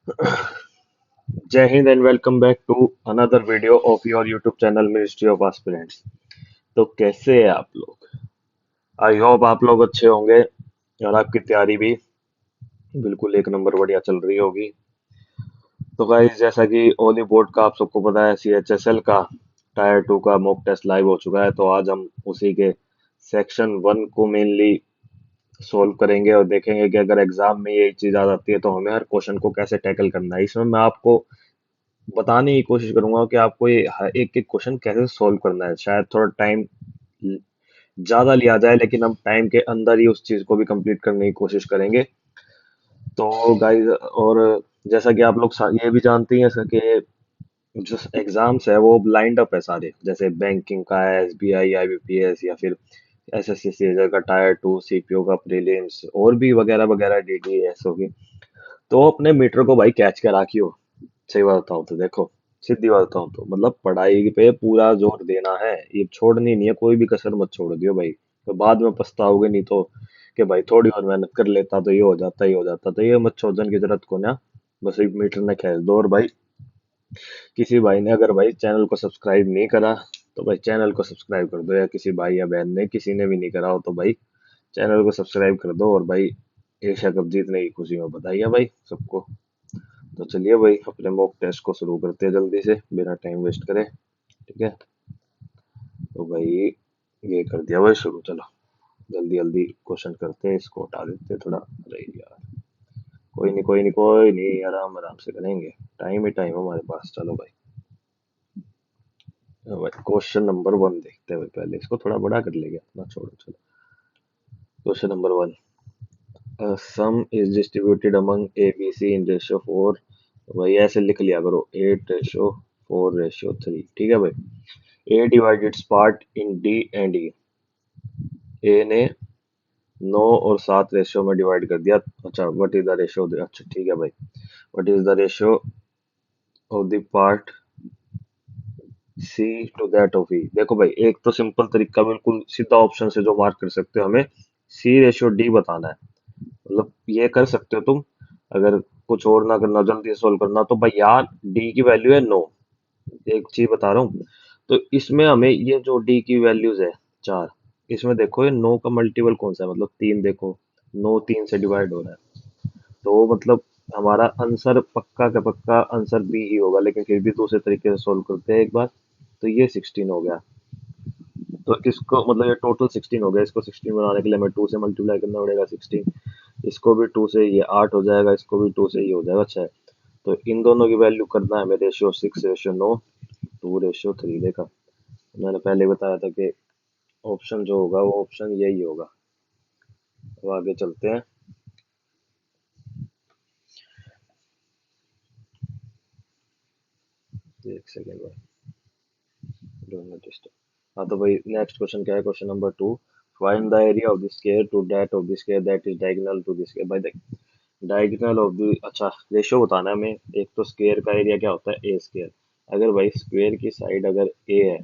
जय हिंद and welcome back to another video of your YouTube channel ministry of aspirants. तो कैसे हैं आप लोग? आई होप आप लोग अच्छे होंगे और आपकी तैयारी भी बिल्कुल एक नंबर बढ़िया चल रही होगी। तो गाइस, जैसा कि ओली बोर्ड का आप सबको पता है, CHSL का टायर 2 का मॉक टेस्ट लाइव हो चुका है। तो आज हम उसी के सेक्शन 1 को मेनली सोल्व करेंगे और देखेंगे कि अगर एग्जाम में ये चीज आ जाती है तो हमें हर क्वेश्चन को कैसे टैकल करना है। इसमें मैं आपको बताने की कोशिश करूंगा कि आपको ये एक एक क्वेश्चन कैसे सोल्व करना है। शायद थोड़ा टाइम ज्यादा लिया जाए, लेकिन हम टाइम के अंदर ही उस चीज को भी कंप्लीट करने की कोशिश करेंगे। तो गाइस, और जैसा कि आप लोग ये भी जानते हैं कि जो एग्जाम्स है वो लाइंड अप है सारे, जैसे बैंकिंग का है, SBI, IBPS, या फिर SSC सीजर का टायर 2, CPO का प्रीलिम्स, और भी वगैरह वगैरह, DDS होगी। तो अपने मीटर को भाई कैच के रखियो। सही बात बताऊं तो देखो, सीधी बात बताऊं तो मतलब पढ़ाई पे पूरा जोर देना है, ये छोड़नी नहीं है, कोई भी कसर मत छोड़ दियो भाई। तो बाद में पछताओगे नहीं तो कि भाई थोड़ी और मेहनत कर लेता तो ये हो जाता, ये हो जाता। तो ये मत छोड़ने की जरूरत को ना, बस एक मीटर ने खींच दो। और भाई, किसी भाई ने अगर भाई चैनल को सब्सक्राइब नहीं करा तो भाई चैनल को सब्सक्राइब कर दो, या किसी भाई या बहन ने किसी ने भी नहीं करा हो तो भाई चैनल को सब्सक्राइब कर दो। और भाई, एशिया कप जीतने की खुशी में बधाई भाई सबको। तो चलिए भाई, अपने मॉक टेस्ट को शुरू करते हैं जल्दी से, बिना टाइम वेस्ट करे। ठीक है, तो भाई ये कर दिया भाई शुरू। चलो जल्दी जल्दी क्वेश्चन करते हैं, इसको हटा देते हैं थोड़ा। अरे यार, कोई नहीं कोई नहीं कोई नहीं, आराम आराम से करेंगे, टाइम ही टाइम हमारे पास। चलो भाई, भाई क्वेश्चन नंबर 1 देखते हैं भाई। पहले इसको थोड़ा बड़ा कर लेंगे अपना, छोड़ो चलो। Question number 1, some is distributed among ABC in ratio 4। भाई ऐसे लिख लिया करो, 8:4:3। ठीक है भाई। A divided its part in D and E। ए ने 9 और 7 रेशियो में डिवाइड कर दिया। अच्छा, व्हाट इज द रेशियो? अच्छा ठीक है भाई, what is the ratio of the part C to that of E? देखो भाई, एक तो सिंपल तरीका, बिल्कुल सीधा ऑप्शन से जो मार्क कर सकते हो, हमें C/D बताना है। मतलब ये कर सकते हो तुम, अगर कुछ और ना करना, जल्दी सोल्व करना, तो भाई यार D की वैल्यू है 9। एक चीज बता रहा हूँ, तो इसमें हमें ये जो D की वैल्यूज है 4, इसमें देखो ये 9 का मल्टीपल कौन सा है, मतलब 3। देखो 9 3 से डिवाइड हो रहा है, तो मतलब हमारा आंसर पक्का का पक्का आंसर बी ही होगा। लेकिन फिर भी दूसरे तरीके से सोल्व करते हैं एक बार। तो ये 16 हो गया, तो इसको मतलब ये टोटल 16 हो गया। इसको 16 बनाने के लिए हमें 2 से मल्टीप्लाई करना पड़ेगा 16। इसको भी 2 से, ये 8 हो जाएगा, इसको भी 2 से, ये हो जाएगा 6। तो इन दोनों की वैल्यू करना है हमें, रेशियो 6:9, 2:3। देखा, मैंने पहले बताया था कि ऑप्शन जो होगा वो ऑप्शन यही होगा। अब आगे चलते हैं। एक सेकेंड भाई, दोनों टेस्ट। हाँ तो भाई, नेक्स्ट क्वेश्चन क्या है? Question number 2, find the area of the square to that of the square that is diagonal to the square. भाई देख, डायगोनल ऑफ द, अच्छा रेशियो बताना है हमें। एक तो स्क्वायर का एरिया क्या होता है? A²। अगर भाई स्क्वायर की साइड अगर A है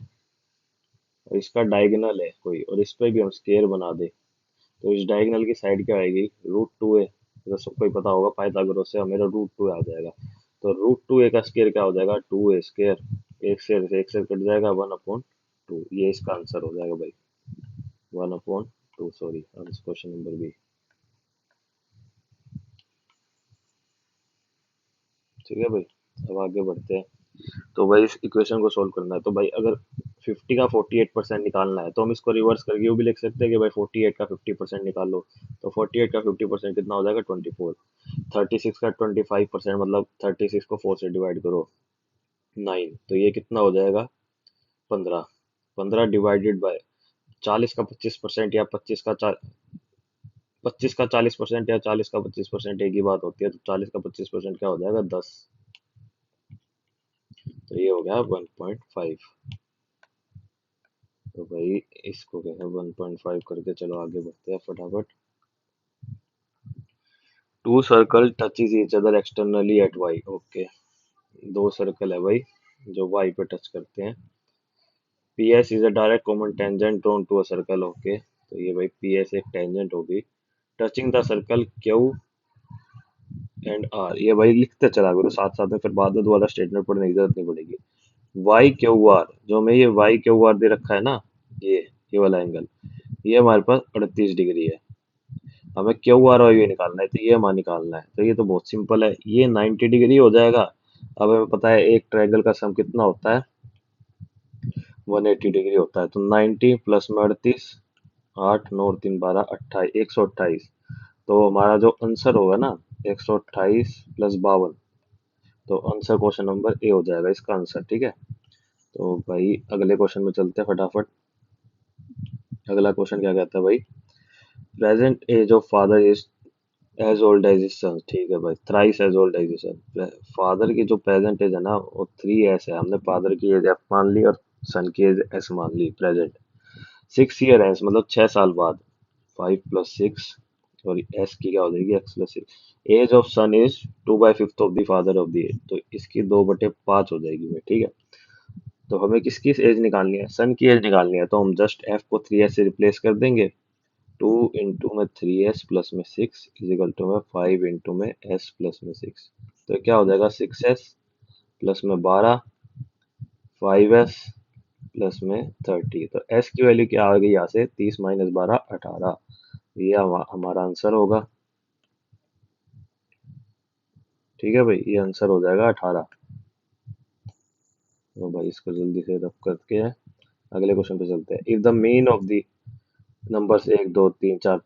और इसका डायगोनल है कोई, और इस पे भी हम स्क्वायर बना दे, तो इस डायगोनल की साइड क्या आएगी? √2A। तो सबको ही पता होगा, पाइथागोरस से हमें √2 आ जाएगा। तो √2A का स्क्वायर क्या हो जाएगा? 2A²। एक से कट जाएगा, 1/2। ये इसका आंसर हो जाएगा भाई, 1/2। Sorry, answer question number B. ठीक है भाई, अब आगे बढ़ते हैं। तो भाई इस इक्वेशन को सोल्व करना है, तो भाई अगर 50 का 48% निकालना है तो हम इसको रिवर्स करके ये भी लिख सकते हैं कि भाई 48 का 50% निकालो। तो 48 का 50% कितना हो जाएगा? 24। 36 का 25% मतलब 36 को 4 से डिवाइड करो, 9। तो ये कितना हो जाएगा? 15। 15 डिवाइडेड बाय 40 का 25%, या 25 का 40%, या 40 का 25%, एक ही बात होती है। तो 40 का 25% क्या हो जाएगा? 10। तो ये हो गया 1.5। तो भाई इसको क्या है, 1.5 करके चलो आगे बढ़ते हैं फटाफट। Two circle touches each other externally at Y. Okay, दो सर्कल है भाई जो वाई पे टच करते हैं। PS is a direct common tangent drawn to a circle. Okay, तो ये भाई PS एक टेंजेंट होगी touching the circle Q and R, ये भाई लिखते चला करो साथ साथ में, फिर बाद में दोबारा स्टेटमेंट पढ़ने की जरूरत नहीं पड़ेगी। वाई क्यू आर, जो हमें ये वाई क्यू आर दे रखा है ना, ये वाला एंगल, ये हमारे पास 38 डिग्री है। हमें क्यू आर और ये निकालना है, तो ये हमारा निकालना है, तो ये तो बहुत सिंपल है, ये 90 डिग्री हो जाएगा। अब हमें पता है एक ट्रायंगल का सम कितना होता है, 180 डिग्री होता है। तो 90 प्लस में 38, 8 9 3 12 28, 128। तो हमारा जो आंसर होगा ना, 128 प्लस 52, तो आंसर क्वेश्चन नंबर ए हो जाएगा इसका आंसर। ठीक है, तो भाई अगले क्वेश्चन में चलते हैं फटाफट। अगला क्वेश्चन क्या कहता है भाई, present age of father is as old as his son. ठीक है भाई, thrice as old as his son. Father की जो प्रेजेंट एज है ना वो 3s है, हमने फादर की एज एफ मान ली और सन की एज एस मान ली। प्रेजेंट 6 ईयर है, मतलब 6 साल बाद, 5 + 6, और एस की क्या हो जाएगी, x + 6। Age of son is 2/5 of the father of the age, तो इसकी 2/5 हो जाएगी भाई। ठीक है, तो हमें किसकी एज निकालनी है, सन की एज निकालनी है, तो हम जस्ट एफ को 3s से रिप्लेस कर देंगे। 2 में 3s प्लस में 6 इज इक्वल टू में 5 में s प्लस में 6। तो क्या हो जाएगा, 6s प्लस में 12, 5s प्लस में 30। तो s की वैल्यू क्या आ गई यहाँ से, 30 - 12 18। ये हमारा आंसर होगा। ठीक है भाई, ये आंसर हो जाएगा 18। तो भाई इसको जल्दी से रब करके अगले क्वेश्चन पे चलते हैं। If the mean of the numbers 1 2 3 4,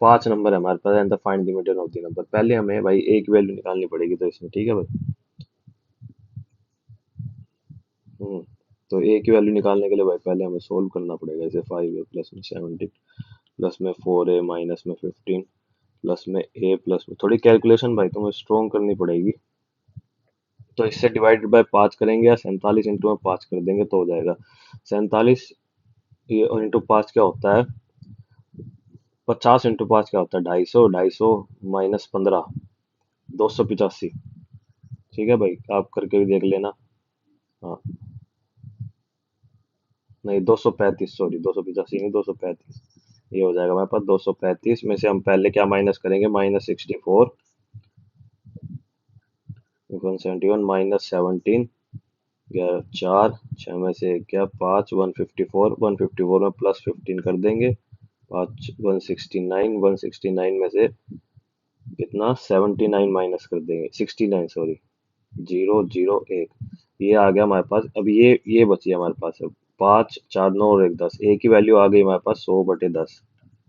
5 number है हमारे पास, and the find the median of the number. पहले हमें भाई एक वैल्यू निकालनी पड़ेगी तो इसमें। ठीक है भाई, हम्म, तो ए की वैल्यू निकालने के लिए भाई पहले हमें सोल्व करना पड़ेगा इसे। 5a प्लस में 17 प्लस में 4a माइनस में 15 प्लस में a प्लस में, थोड़ी कैलकुलेशन भाई तुम्हें स्ट्रॉन्ग करनी पड़ेगी। तो इससे डिवाइडेड बाय 5 करेंगे, या 47 इंटू में 5 कर देंगे तो हो जाएगा 47। ये और इंटू 5 क्या होता है, 50 इंटू 5 क्या होता है, 250, 250 -15, 285। ठीक है भाई, आप करके भी देख लेना। हाँ, नहीं 235, सॉरी 285 नहीं, 235। ये हो जाएगा हमारे पास 235 में से हम पहले क्या माइनस करेंगे, -64, 171 -17, 4, 6 में से क्या 5, 154, 154 में +15 कर देंगे, 5 169, 169 में से कितना 79 माइनस कर देंगे, 69 सॉरी, 001। ये आ गया हमारे पास। अब ये बची है हमारे पास, अब 5 4 9 और 1 10, ए की वैल्यू आ गई हमारे पास 100/10,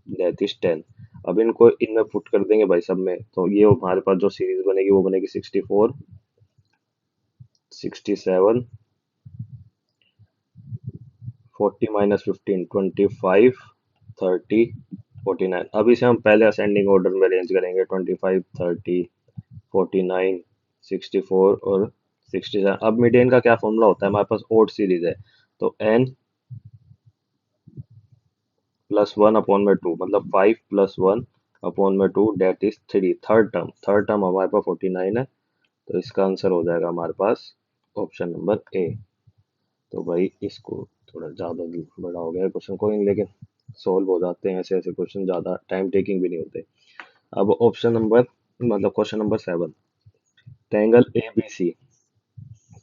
दैट इज 10। अब इनको इनमें पुट कर देंगे भाई सब में, तो ये हमारे पास जो सीरीज बनेगी वो बनेगी 64, 67, 40 -15, 25, 30, 49। अब इसे हम पहले असेंडिंग ऑर्डर में अरेंज करेंगे, 25, 30, 49, 64 और 67। अब मीडियन का क्या फॉर्मूला होता है, हमारे पास ओड सीरीज है, तो n +1/2, मतलब 5 + 1/2, डेट इज 3। थर्ड टर्म हमारे पास 49 है, तो इसका आंसर हो जाएगा हमारे पास ऑप्शन नंबर ए। तो भाई इसको थोड़ा ज़्यादा बड़ा हो गया क्वेश्चन, कोई नहीं, लेकिन सॉल्व हो जाते हैं ऐसे ऐसे क्वेश्चन, ज़्यादा टाइम टेकिंग भी नहीं होते। अब ऑप्शन नंबर, मतलब question number 7, triangle A B C.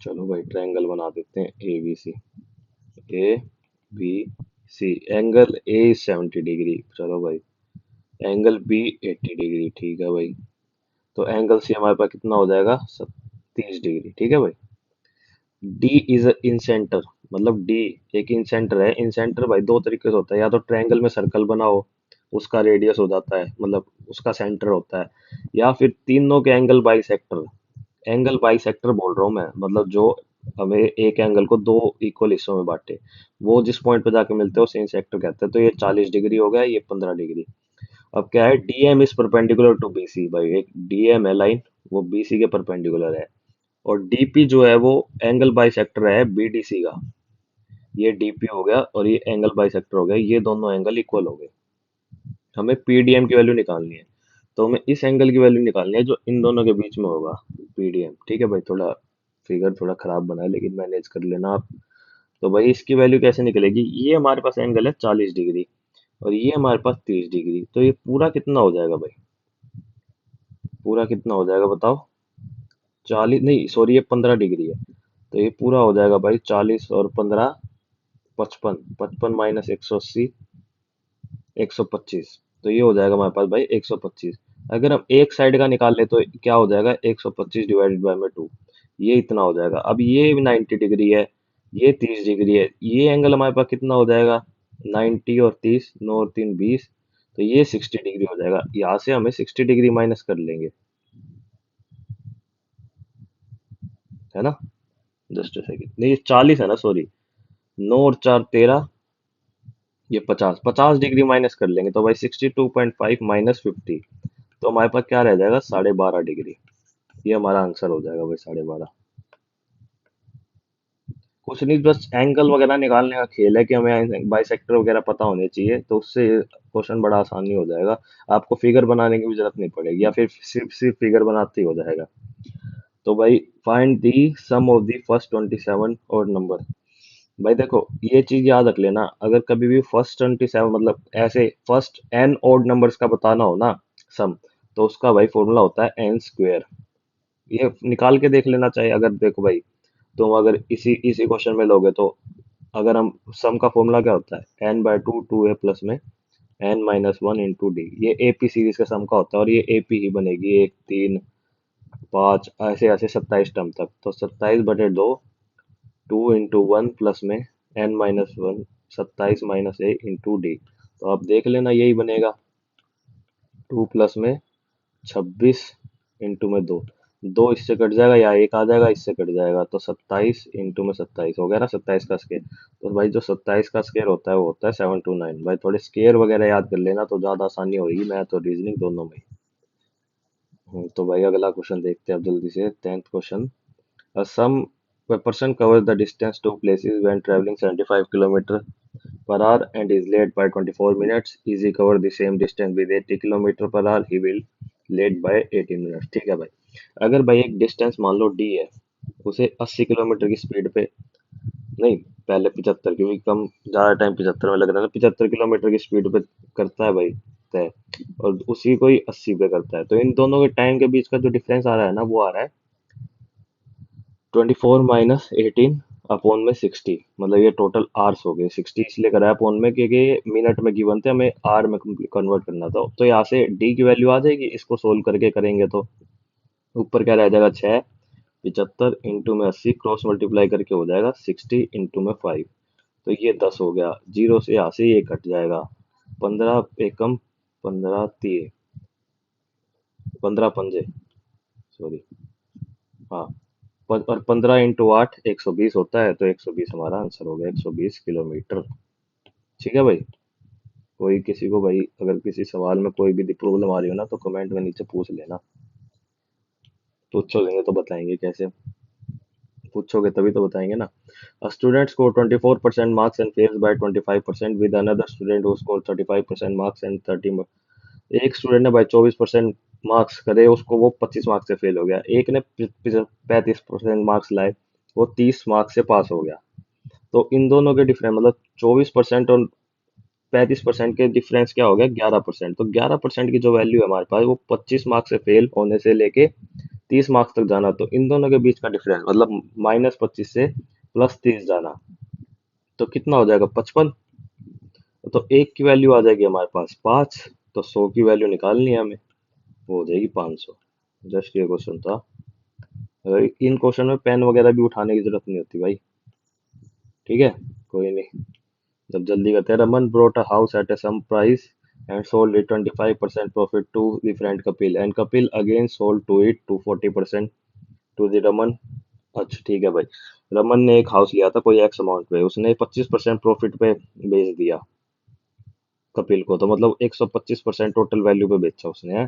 चलो भाई ट्रायंगल बना देते हैं A B C. A B C, angle A 70 degree, चलो भाई एंगल बी 80 डिग्री। ठीक है भाई, तो एंगल सी हमारे पास कितना हो जाएगा, 30 डिग्री। ठीक है भाई, डी इज इन सेंटर, मतलब डी एक इन सेंटर है। इन सेंटर भाई दो तरीके से होता है, या तो ट्रायंगल में सर्कल बनाओ, उसका रेडियस हो जाता है, मतलब उसका सेंटर होता है, या फिर तीनों के angle by sector. Angle by sector बोल रहा हूँ मैं, मतलब जो हमें एक एंगल को दो इक्वल हिस्सों में बांटे, वो जिस पॉइंट पे जाके मिलते हैं उसे इन सेक्टर कहते हैं। तो ये 40 डिग्री हो गया, ये 15 डिग्री। अब क्या है, DM is perpendicular to BC, भाई एक डीएम है लाइन, वो बीसी के परपेंडिकुलर है। और डीपी जो है वो एंगल बाइसेक्टर है बीडीसी का। ये डीपी हो गया और ये एंगल बाइसेक्टर हो गया, ये दोनों एंगल इक्वल हो गए। हमें पीडीएम की वैल्यू निकालनी है, तो हमें इस एंगल की वैल्यू निकालनी है जो इन दोनों के बीच में होगा, पीडीएम। ठीक है भाई, थोड़ा फिगर थोड़ा खराब बना है, लेकिन मैनेज कर लेना आप। तो भाई इसकी वैल्यू कैसे निकलेगी, ये हमारे पास एंगल है 40 डिग्री, और ये हमारे पास 30 डिग्री, तो ये पूरा कितना हो जाएगा भाई, पूरा कितना हो जाएगा बताओ? 40 नहीं, सॉरी, ये 15 डिग्री है। तो ये पूरा हो जाएगा भाई 40 और 15, 55। 55 माइनस 180, 125। तो ये हो जाएगा हमारे पास भाई 125। अगर हम एक साइड का निकाल ले तो क्या हो जाएगा? 125 डिवाइडेड बाय में 2, ये इतना हो जाएगा। अब ये 90 डिग्री है, ये 30 डिग्री है, ये एंगल हमारे पास कितना हो जाएगा? 90 और 30, 9 और 3 20। तो ये 60 डिग्री हो जाएगा। यहाँ से हमें 60 डिग्री माइनस कर लेंगे, है ना? जस्ट सेकंड, नहीं ये 40 है ना, सॉरी। 9 और 4 13, ये 50, 50 डिग्री माइनस कर लेंगे तो भाई 62.5 माइनस 50, तो हमारे पास क्या रह जाएगा? 12.5 डिग्री। ये हमारा आंसर हो जाएगा भाई, 12.5। कुछ नहीं, बस एंगल वगैरह निकालने का खेल है कि हमें बाइसेक्टर वगैरह पता होने चाहिए, तो उससे क्वेश्चन बड़ा आसानी हो जाएगा। आपको फिगर बनाने की भी जरूरत नहीं पड़ेगी, या फिर सिर्फ सिर्फ फिगर बनाते ही हो जाएगा। तो भाई find the sum of the first 27 और नंबर। भाई देखो, ये चीज याद रख लेना, अगर कभी भी फर्स्ट 27 मतलब ऐसे फर्स्ट एन ऑड नंबर्स का बताना हो ना सम, तो उसका भाई फॉर्मूला होता है एन स्क्वेयर। ये निकाल के देख लेना चाहिए। अगर देखो भाई, तुम अगर इसी इसी क्वेश्चन में लोगे तो अगर हम सम का फॉर्मूला क्या होता है? N by two, two a plus में n minus one into d. ये एपी सीरीज का सम का होता है, और ये एपी ही बनेगी, एक, तीन, पाँच, ऐसे ऐसे 27 टर्म तक। तो 27/2, 2 × 1 प्लस में n-1, 27 - a इंटू डी। तो आप देख लेना यही बनेगा। 2 प्लस में 26 इंटू में 2, 2 इससे कट जाएगा या एक आ जाएगा, इससे कट जाएगा, तो 27 इंटू में 27 हो गया ना, 27 का स्केयर। तो भाई जो 27 का स्केयर होता है वो होता है 729। भाई थोड़े स्केयर वगैरह याद कर लेना तो ज्यादा आसानी होगी, मैथ और रीजनिंग दोनों में। तो भाई अगला क्वेश्चन देखते हैं अब जल्दी से, 10th question. A person covers the distance to places when traveling 75 km per hour and is late by 24 minutes. Is he cover the same distance with 80 km per hour? He will late by 18 minutes. ठीक है भाई, अगर भाई एक distance मान लो D है, उसे 80 kilometre की स्पीड पे, नहीं पहले 75, क्योंकि कम ज्यादा टाइम 75 में लग रहा है, 75 किलोमीटर की स्पीड पे करता है भाई तय, और उसी को ही 80 पे करता है, तो इन दोनों के टाइम के बीच का जो डिफरेंस आ रहा है ना, वो आ रहा है 24 - 18 अपॉन में 60। मतलब ये टोटल आवर्स हो गए। 60 इसलिए करा है अपॉन में क्योंकि ये मिनट में गिवन थे, हमें आर में कन्वर्ट करना था। तो यहाँ से डी की वैल्यू आ जाएगी, इसको सोल्व करके करेंगे तो ऊपर क्या रह जाएगा? 6 75 इंटू में 80 क्रॉस मल्टीप्लाई करके हो जाएगा 60 इंटू में 5। तो ये 10 हो गया, जीरो से यहाँ से ये कट जाएगा। 15 एकम, 15 तिये, 15 पंजे, सॉरी, हाँ, और 15 × 8 120 होता है, तो 120 हमारा आंसर हो गया, 120 किलोमीटर। ठीक है भाई। कोई किसी को भाई अगर किसी सवाल में कोई भी प्रॉब्लम आ रही हो ना, तो कमेंट में नीचे पूछ लेना, पूछोगे तो बताएंगे कैसे, पूछोगे तभी तो बताएंगे ना। A student scored 24% marks and fails by 25% with another student who scored 35% marks and 30। एक स्टूडेंट ने भाई 24% मार्क्स करे, उसको वो 25 मार्क्स से फेल हो गया। एक ने 35% मार्क्स लाए, वो 30 मार्क्स से पास हो गया। तो इन दोनों के डिफरेंस मतलब 24% और 35% के डिफरेंस क्या हो गया? 11%। तो 11% की जो वैल्यू है हमारे पास, वो 25 मार्क्स से फेल होने से लेके 30 मार्क्स तक जाना। तो इन दोनों के बीच का डिफरेंस मतलब -25 से +30 जाना, तो कितना हो जाएगा? 55। तो एक की वैल्यू आ जाएगी हमारे पास 5, तो 100 की वैल्यू निकालनी है हमें, वो हो जाएगी 500। जस्ट ये क्वेश्चन था। इन क्वेश्चन में पेन वगैरह भी उठाने की जरूरत नहीं होती भाई, ठीक है, कोई नहीं। जब जल्दी करते हैं। Raman brought a house at a some price and sold it 25% profit to the friend Kapil, and Kapil again sold to it to 40% to the Raman. अच्छा ठीक है भाई, रमन ने एक हाउस लिया था कोई एक्स अमाउंट पे, उसने 25% प्रॉफिट पे बेच दिया कपिल को, तो मतलब 125% टोटल वैल्यू पे बेचा उसने, है।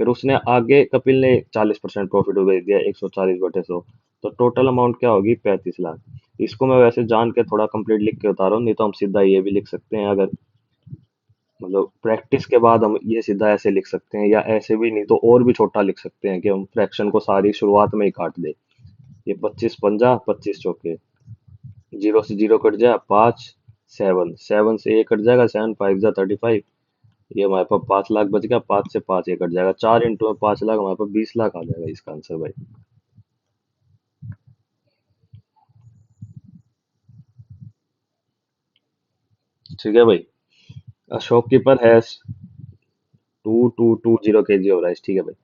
फिर उसने आगे कपिल ने 40% प्रॉफिट पे बेच दिया, 140/100। तो टोटल अमाउंट क्या होगी? 35 लाख। इसको मैं वैसे जान के थोड़ा कंप्लीट लिख के बता रहा हूँ, नहीं तो हम सीधा ये भी लिख सकते हैं, अगर मतलब प्रैक्टिस के बाद हम ये सीधा ऐसे लिख सकते हैं, या ऐसे भी, नहीं तो और भी छोटा लिख सकते हैं कि हम फ्रैक्शन को सारी शुरुआत में ही काट दे। ये 25 पंजा, 25 चौके, जीरो से जीरो कट जाए 5, 7, 7 से ये कट जाएगा, 7 5 जा 35, ये हमारे पास 5 लाख बच गया, 5 से 5 ये कट जाएगा, 4 इंटू में 5 लाख, हमारे पास 20 लाख आ जाएगा इसका आंसर भाई। ठीक है भाई। A shopkeeper has 2220 kg of rice, ठीक है भाई।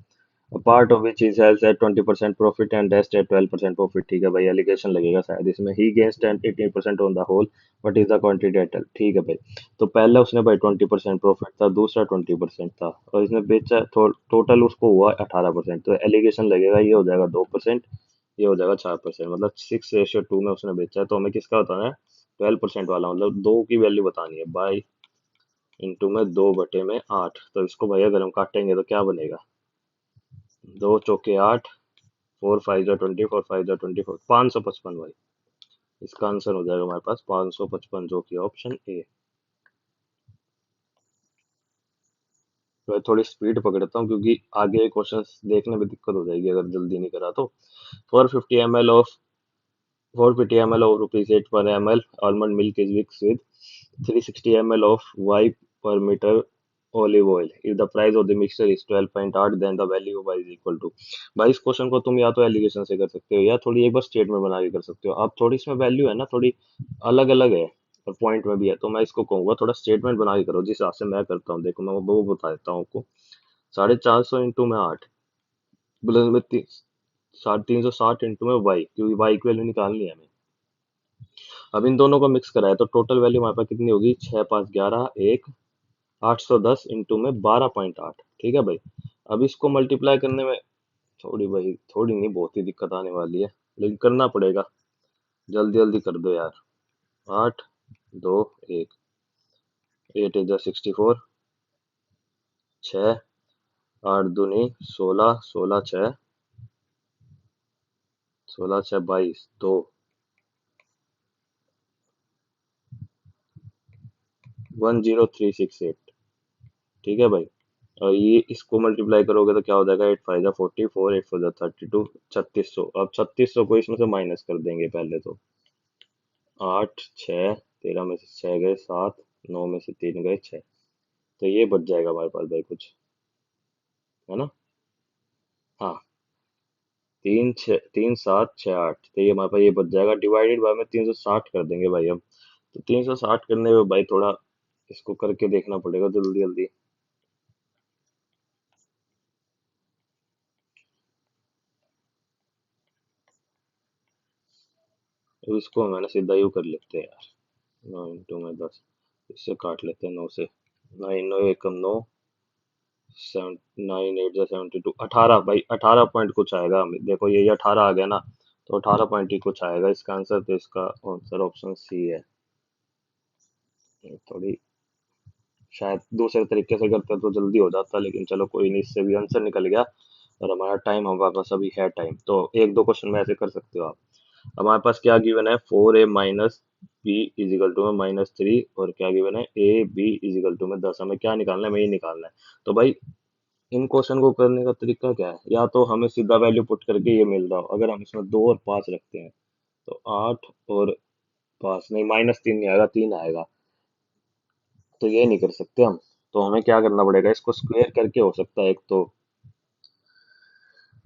A part of which he sells at 20% profit and rest at 12% profit, ठीक है भाई। एलिगेशन लगेगा शायद इसमें। He gains 18% on the whole, but is the quantity at 12, ठीक है भाई। तो पहले उसने भाई 20% प्रॉफिट था, दूसरा 20% था, और इसने बेचा टोटल उसको हुआ 18%। तो एलिगेशन लगेगा, ये हो जाएगा 2%, ये हो जाएगा 4%, मतलब 6:2 में उसने बेचा है। तो हमें किसका बताना है? 12% वाला, मतलब दो की वैल्यू बतानी है। बाई इंटू में 2/8, तो इसको भैया अगर हम काटेंगे तो क्या बनेगा? 2 चौके 8, 4 5 जा 20, 4 5 जा 24, 555 भाई। इसका आंसर हो जाएगा हमारे पास 555, जो कि ऑप्शन ए। तो मैं थोड़ी स्पीड पकड़ता हूँ क्योंकि आगे क्वेश्चंस देखने में दिक्कत हो जाएगी अगर जल्दी नहीं करा तो। 450 ml of 450 ml of rupees 8 per ml almond milk is mixed with 360 ml of Y per meter olive oil. If the price of the mixture is 12.8, then the value of Y is equal to। भाई इस question को तुम या तो allegation से कर सकते हो या थोड़ी एक बार स्टेटमेंट बना के कर सकते हो। आप थोड़ी इसमें वैल्यू है ना, थोड़ी अलग अलग है और पॉइंट में भी है, तो मैं इसको कहूंगा थोड़ा स्टेटमेंट बना के करो जिस हिसाब से मैं करता हूँ। देखो मैं वो बता देता हूँ आपको। 450 इंटू में 8 प्लस में 360 इंटू में वाई, क्योंकि वाई की वैल्यू निकालनी है हमें। अब इन दोनों को मिक्स कराया तो टोटल वैल्यू हमारे पास कितनी होगी? 6 5 11 1 810 इंटू में 12.8, ठीक है भाई। अब इसको मल्टीप्लाई करने में थोड़ी भाई, थोड़ी नहीं बहुत ही दिक्कत आने वाली है, लेकिन करना पड़ेगा। जल्दी जल्दी कर दो यार। 8 2 1, 8 8 जा 64, 6 8 दूनी 16, 16 6 22, 10368, ठीक है भाई। और ये इसको मल्टीप्लाई करोगे तो क्या हो जाएगा? 8 5 जा 44, 8 4 जा 32, 3600। अब 3600 को इसमें से माइनस कर देंगे पहले तो। 8 6, 13 में से 6 गए 7, 9 में से 3 गए 6, तो ये बच जाएगा हमारे पास भाई कुछ, है ना? हाँ, 3 7 6 8, तो ये हमारे पास ये बच जाएगा। डिवाइडेड बाय में 360 कर देंगे भाई हम। तो 360 करने में भाई थोड़ा इसको करके देखना पड़ेगा जल्दी जल्दी। तो इसको मैंने सीधा यू कर लेते हैं यार। 9 इंटू में 10, इससे काट लेते हैं 9 से। 9 9 एकम 9, 9 8 जा 72, 18 भाई, 18 पॉइंट कुछ आएगा हमें। देखो ये 18 आ गया ना, तो 18 पॉइंट ही कुछ आएगा इसका आंसर। तो इसका आंसर ऑप्शन सी है। ये थोड़ी शायद दूसरे तरीके से करते तो जल्दी हो जाता, लेकिन चलो कोई नहीं, इससे भी आंसर निकल गया और हमारा टाइम हमारे पास अभी है टाइम। तो एक दो क्वेश्चन में ऐसे कर सकते हो आप। हमारे पास क्या गिवन है? 4a minus B is equal to में -3, और क्या गिवन है? ए बी इजिकल टू में 10। हमें क्या निकालना है? हमें ये निकालना है। तो भाई इन क्वेश्चन को करने का तरीका क्या है? या तो हमें सीधा वैल्यू पुट करके ये मिल रहा हो, अगर हम इसमें 2 और 5 रखते हैं तो 8 और 5 नहीं, -3 नहीं आएगा, 3 आएगा। तो ये नहीं कर सकते हम। तो हमें क्या करना पड़ेगा? इसको स्क्वायर करके हो सकता है एक तो।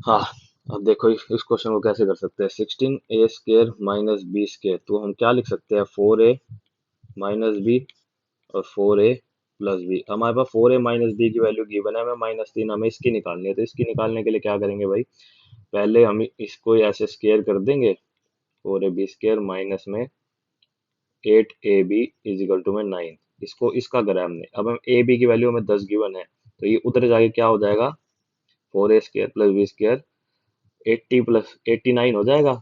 हाँ, अब देखो इस क्वेश्चन को कैसे कर सकते हैं। 16a² माइनस बी स्क्वायर, तो हम क्या लिख सकते हैं? 4a माइनस बी और 4a प्लस बी। हमारे पास 4a माइनस बी की वैल्यू गिवन है, हमें -3, हमें इसकी निकालनी है। तो इसकी निकालने के लिए क्या करेंगे भाई? पहले हम इसको ऐसे स्क्वायर कर देंगे, 4ab² माइनस में 8ab इजिकल टू में 9। इसको इसका करा हमने। अब हम ए बी की वैल्यू हमें 10 गिवन है, तो ये उधर जाके क्या हो जाएगा? 4a² प्लस b² 80 प्लस 89 हो जाएगा,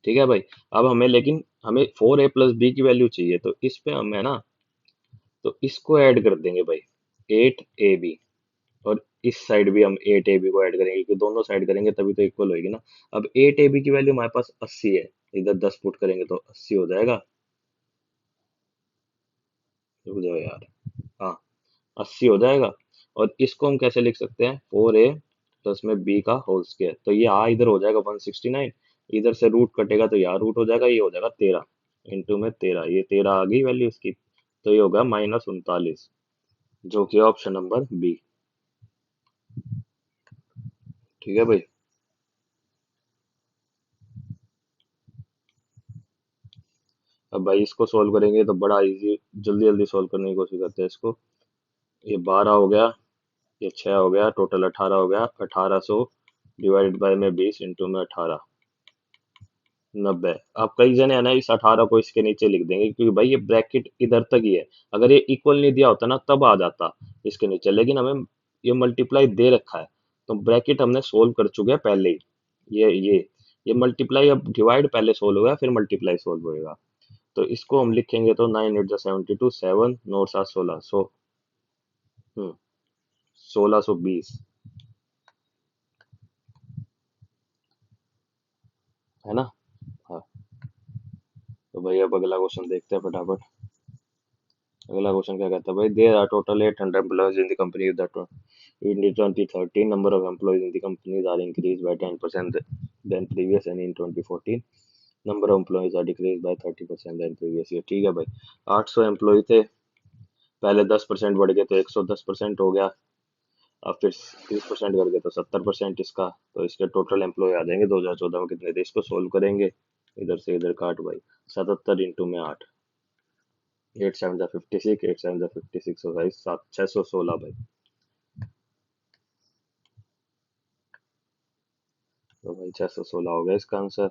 ठीक है भाई। अब हमें लेकिन हमें 4a प्लस बी की वैल्यू चाहिए, तो इस पे हम है ना, तो इसको ऐड कर देंगे भाई, 8ab। और इस साइड भी हम 8ab को ऐड करेंगे, क्योंकि दोनों साइड करेंगे तभी तो इक्वल होगी ना। अब 8ab की वैल्यू हमारे पास 80 है, इधर 10 पुट करेंगे तो 80 हो जाएगा। रुक जाओ यार, हाँ, 80 हो जाएगा। और इसको हम कैसे लिख सकते हैं? 4a प्लस में बी का होल स्क्वायर, तो ये आ इधर हो जाएगा 169, इधर से रूट कटेगा तो यहाँ रूट हो जाएगा, ये हो जाएगा 13 इंटू में 13, ये 13 आ गई वैल्यू इसकी। तो ये होगा -39। जो कि ऑप्शन नंबर बी। ठीक है भाई। अब भाई इसको सोल्व करेंगे तो बड़ा इजी, जल्दी जल्दी सोल्व करने की कोशिश करते हैं इसको। ये 12 हो गया, ये 6 हो गया, टोटल 18 हो गया। 1800 डिवाइडेड बाय में 20 इंटू में 18, 90। अब कई जने है ना इस 18 को इसके नीचे लिख देंगे, क्योंकि भाई ये ब्रैकेट इधर तक ही है। अगर ये इक्वल नहीं दिया होता ना तब आ जाता इसके नीचे, लेकिन हमें ये मल्टीप्लाई दे रखा है, तो ब्रैकेट हमने सोल्व कर चुके हैं पहले ही। ये मल्टीप्लाई, अब डिवाइड पहले सोल्व होगा फिर मल्टीप्लाई सोल्व होएगा। तो इसको हम लिखेंगे तो 9 8 72, 7 9 7 16, 1620, है ना। हाँ। तो भाई अब अगला क्वेश्चन देखते हैं फटाफट। अगला क्वेश्चन क्या कहता है भाई, there are total 800 employees in the company that in 2013 number of employees in the companies are increased by 10% than previous, and in 2014 number of employees are decreased by 30% than previous year। ठीक है भाई, 800 employ थे, पहले 10% बढ़ गए तो 110% हो गया, अब फिर 30% कर गए तो 70% इसका, तो इसके टोटल एम्प्लॉय आ जाएंगे 2014 में कितने थे। इसको सोल्व करेंगे, इधर से इधर काट भाई, 77 इंटू में 8, 8 7 56, 8 7 56 हो भाई, 616 भाई। तो भाई 616 हो गया इसका आंसर।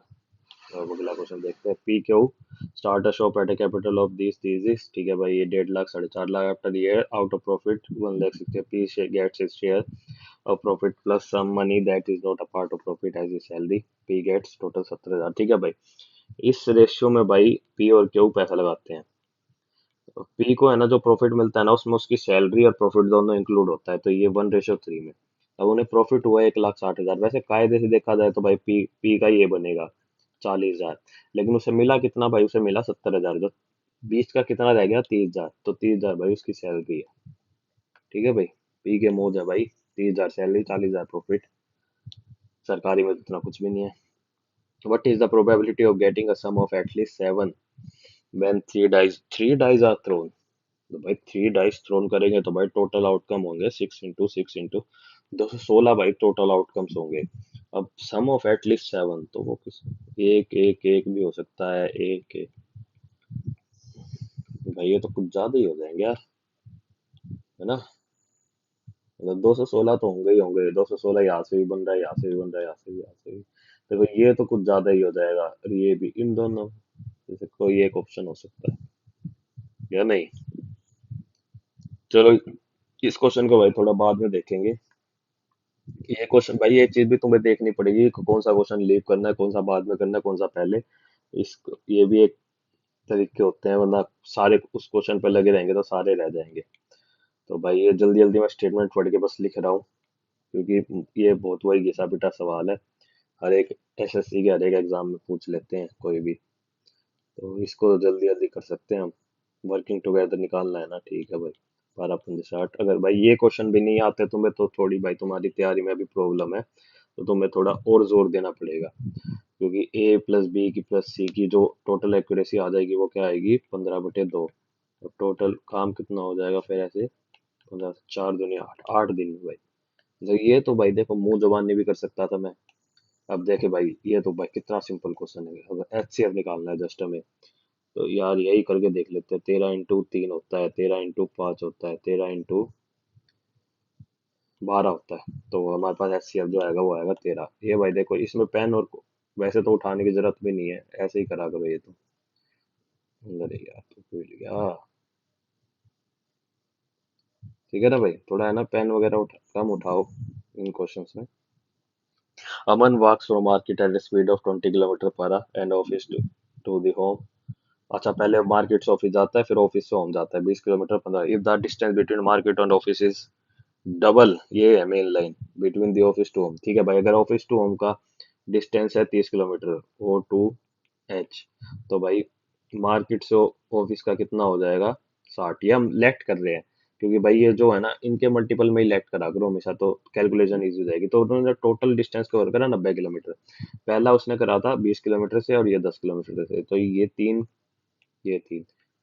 तो अब अगला क्वेश्चन देखते हैं। P Q start a shop at a capital of this thesis. ठीक है भाई, ये 1.5 lakh 4.5 lakh after year out of profit 1 lakh 60, P gets his share of profit plus some money that is not a part of profit as is salary. P gets total 70,000। ठीक है भाई, इस ratio में भाई पी और क्यू पैसा लगाते हैं। पी को है ना जो प्रॉफिट मिलता है ना उसमें उसकी सैलरी और प्रॉफिट दोनों इंक्लूड होता है, तो ये 1:3 में। अब उन्हें प्रॉफिट हुआ 1,60,000, वैसे कायदे से देखा जाए तो भाई पी पी का ये बनेगा 40,000, लेकिन उसे मिला कितना भाई, उसे मिला 70,000, जो 20 का कितना रह गया 30,000, तो 30,000 भाई उसकी सैलरी है। ठीक है भाई, पी के मौज है भाई, 30,000 सैलरी 40,000 प्रॉफिट, सरकारी में तो इतना कुछ भी नहीं है। What is the probability of getting a sum of at least 7 when three dice are thrown? तो भाई 3 डाइस थ्रोन करेंगे तो भाई टोटल आउटकम होंगे 6 इंटू 6 इंटू 216 भाई, टोटल आउटकम्स होंगे। अब सम ऑफ एटलीस्ट 7, तो वो किस, एक एक एक भी हो सकता है, एक एक। भाई ये तो कुछ ज्यादा ही हो जाएंगे यार, है ना। मतलब 216 तो होंगे ही होंगे, 216 यहाँ से भी बन रहा है, यहाँ से भी बन रहा है, यहाँ से भी, यहाँ से भी। तो भाई ये तो कुछ ज्यादा ही हो जाएगा, और ये भी, इन दोनों जैसे कोई एक ऑप्शन हो सकता है या नहीं। चलो इस क्वेश्चन को भाई थोड़ा बाद में देखेंगे। ये क्वेश्चन भाई, ये चीज भी तुम्हें देखनी पड़ेगी कि कौन सा क्वेश्चन लीव करना है, कौन सा बाद में करना है, कौन सा पहले। इस ये भी एक तरीके होते हैं, वरना सारे उस क्वेश्चन पे लगे रहेंगे तो सारे रह जाएंगे। तो भाई ये जल्दी जल्दी मैं स्टेटमेंट पढ़ के बस लिख रहा हूँ, क्योंकि ये बहुत वही घिसा पिटा सवाल है, हर एक एसएससी के हर एक एग्जाम में पूछ लेते हैं कोई भी। तो इसको जल्दी जल्दी कर सकते हैं हम। वर्किंग टुगेदर निकालना है ना, ठीक है भाई। 12 15 60, अगर भाई ये क्वेश्चन भी नहीं आते तुम्हें तो थोड़ी भाई तुम्हारी तैयारी में भी प्रॉब्लम है, तो तुम्हें थोड़ा और जोर देना पड़ेगा, क्योंकि ए प्लस बी की प्लस सी की जो टोटल एक्यूरेसी आ जाएगी वो क्या आएगी, 15/2। तो टोटल काम कितना हो जाएगा फिर ऐसे, 15 4 दुनिया 8, 8 दिन में भाई। तो ये तो भाई देखो मुंह जबानी भी कर सकता था मैं। अब देखे भाई, ये तो भाई कितना सिंपल क्वेश्चन है, अगर एचसीएफ निकालना है जस्ट हमें, तो यार यही करके देख लेते हैं। 13 इंटू 3 होता है, 13 इंटू 5 होता है, 13 इंटू 12 होता है, तो हमारे पास एचसीएफ जो आएगा वो आएगा 13। ये भाई देखो इसमें पेन और वैसे तो उठाने की जरूरत भी नहीं है, ऐसे ही करा करो ये तो। अरे यार तो भूल गया। ठीक है ना भाई, थोड़ा है ना पेन वगैरह कम उठाओ इन क्वेश्चंस में। Aman walks from market at the speed of 20 kilometre per hour and office to the home. अच्छा, पहले मार्केट से ऑफिस जाता है फिर ऑफिस से होम जाता है, 20 kilometre 15। If the distance between market and office is double, ये है main line, between the office to home. ठीक है भाई, अगर ऑफिस टू होम का डिस्टेंस है 30 किलोमीटर, ओ टू एच, तो भाई मार्केट से ऑफिस का कितना हो जाएगा, 60। ये हम लेट कर रहे हैं, क्योंकि भाई ये जो है ना इनके मल्टीपल में ही लेट करा करो हमेशा, तो कैलकुलेशन इजी हो जाएगी। तो उन्होंने टोटल डिस्टेंस कवर करा 90 किलोमीटर, पहला उसने करा था 20 किलोमीटर से और ये 10 किलोमीटर से, तो ये तीन,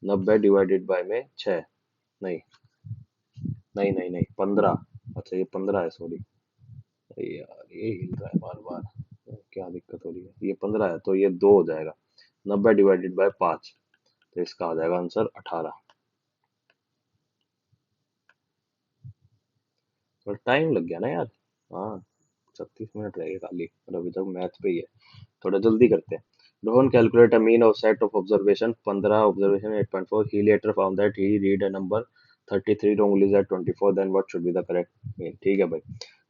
90 डिवाइडेड बाय में 6, नहीं नहीं नहीं नहीं, 15। अच्छा ये 15 है, सॉरी। यार ये हिल रहा है बार बार, क्या दिक्कत हो रही है। ये 15 है तो ये 2 हो जाएगा। 90 डिवाइडेड बाय 5, तो इसका आ जाएगा आंसर 18। पर टाइम लग गया ना यार। हाँ, 36 मिनट रह गए खाली, और अभी तक मैथ पे ही है। थोड़ा जल्दी करते हैं। Rohan calculate a mean of set of observation, 15 observation 8.4। He later found that he read a number 33 wrongly at 24, then what should be the correct mean. ठीक है भाई।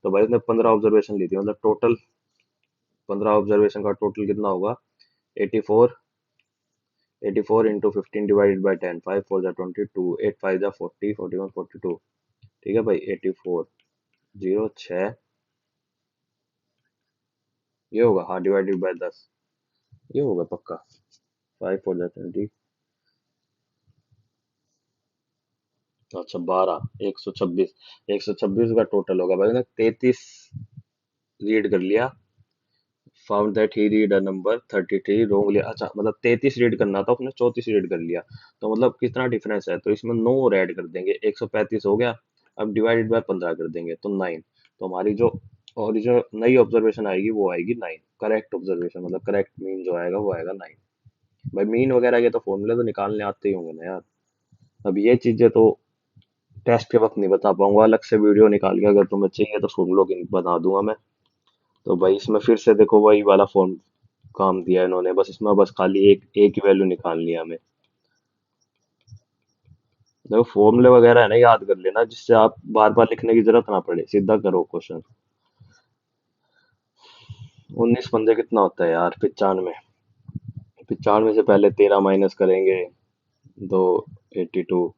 तो भाई उसने 15 ऑब्जर्वेशन ली थी, मतलब टोटल 15 ऑब्जर्वेशन का टोटल कितना होगा? 84। 84 इंटू 15 डिवाइडेड बाई 10, 5 4 जा 22, 8 5 जा 40, 41 42। ठीक है भाई, 84 0 6, ये होगा हाँ, डिवाइडेड बाय 10, ये होगा पक्का। 5 4 जा 20। अच्छा 12, 126। 126 का टोटल होगा भाई ने 33 रीड कर लिया। Found that he read a number 33 wrongly, अच्छा मतलब 33 रीड करना था, उसने 34 रीड कर लिया। तो मतलब कितना डिफरेंस है, तो इसमें 9 और ऐड कर देंगे, 135 हो गया। अब डिवाइडेड बाय 15 कर देंगे तो 9। तो हमारी जो और जो नई ऑब्जर्वेशन आएगी वो आएगी 9। करेक्ट ऑब्जर्वेशन मतलब करेक्ट मीन जो आएगा वो आएगा 9। भाई मीन वगैरह के तो फॉर्मूले तो निकालने आते ही होंगे ना यार। अब ये चीजें तो टेस्ट के वक्त नहीं बता पाऊंगा, अलग से वीडियो निकाल के अगर तुम्हें चाहिए तो सुन लो कि बता दूंगा मैं। तो भाई इसमें फिर से देखो वही वाला फॉर्म काम दिया है इन्होंने, बस इसमें बस खाली एक एक ही वैल्यू निकालनी है हमें। देखो फॉर्मूले वगैरह है ना, याद कर लेना जिससे आप बार बार लिखने की जरूरत ना पड़े, सीधा करो क्वेश्चन। 19 पंजे कितना होता है यार? 95। 95 से पहले 13 माइनस करेंगे, दो 82।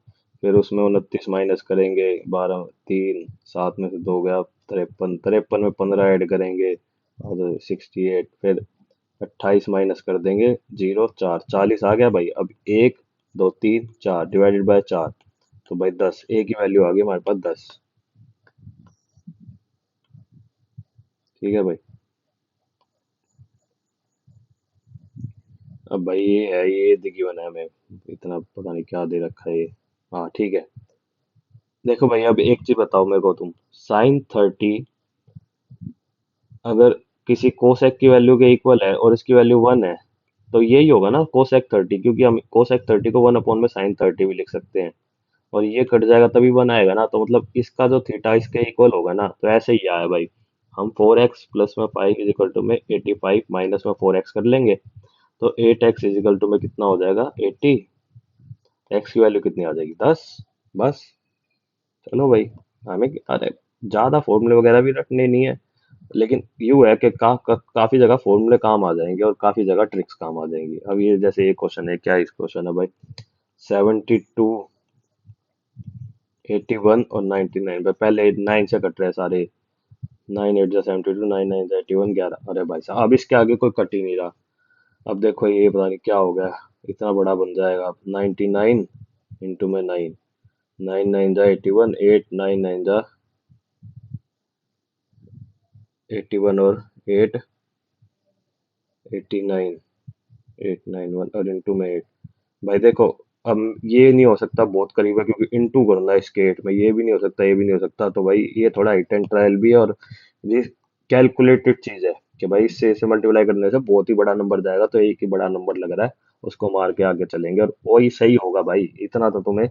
फिर उसमें 29 माइनस करेंगे, 12 3, 7 में से 2 गया 53। 53 में 15 ऐड करेंगे और 68। फिर 28 माइनस कर देंगे, 0 4, 40 आ गया भाई। अब 1 2 3 4 डिवाइडेड बाय 4, तो भाई 10, एक ही वैल्यू आ गई हमारे पास 10। ठीक है भाई। अब भाई ये है, ये दिखी बना है हमें, इतना पता नहीं क्या दे रखा है ये। हाँ ठीक है। देखो भाई अब एक चीज बताओ मेरे को तुम, sin 30 अगर किसी कोसेक की वैल्यू के इक्वल है और इसकी वैल्यू 1 है, तो यही होगा ना कोसेक 30, क्योंकि हम कोसेक 30 को 1 अपॉन में sin 30 भी लिख सकते हैं। और ये कट जाएगा तभी 1 आएगा ना, तो मतलब इसका जो थीटा इसके इक्वल होगा ना, तो ऐसे ही आया भाई। हम 4x प्लस में 5 इज इक्वल टू में 85 माइनस में 4x कर लेंगे, तो 8x इज इक्वल टू में कितना हो जाएगा 80। x की वैल्यू कितनी आ जाएगी 10। बस। चलो भाई, हमें अरे ज्यादा फॉर्मूले वगैरह भी रखने नहीं है, लेकिन यूं है कि काफी जगह फॉर्मूले काम आ जाएंगे और काफी जगह ट्रिक्स काम आ जाएंगी। अब ये जैसे एक क्वेश्चन है, क्या इस क्वेश्चन है भाई, 72 81 और 99 पे पहले 9 से कट रहे हैं सारे। 9 8 जा 72, 9 9 जा 81, 11। अरे भाई साहब अब इसके आगे कोई कट ही नहीं रहा। अब देखो ये पता नहीं क्या हो गया, इतना बड़ा बन जाएगा अब। 99 इंटू में 9, 9 9 जा 81, 8 9 9 जा 81 और 8 89, 891 और इंटू में 8। भाई देखो अब ये नहीं हो सकता, बहुत करीब है, क्योंकि इनटू करना है इसके 8 में, ये भी नहीं हो सकता, ये भी नहीं हो सकता। तो भाई ये थोड़ा हिट एंड ट्रायल भी है, और ये कैलकुलेटेड चीज है कि भाई इससे इसे मल्टीप्लाई करने से बहुत ही बड़ा नंबर जाएगा, तो एक ही बड़ा नंबर लग रहा है, उसको मार के आगे चलेंगे और वही सही होगा भाई। इतना तो तुम्हें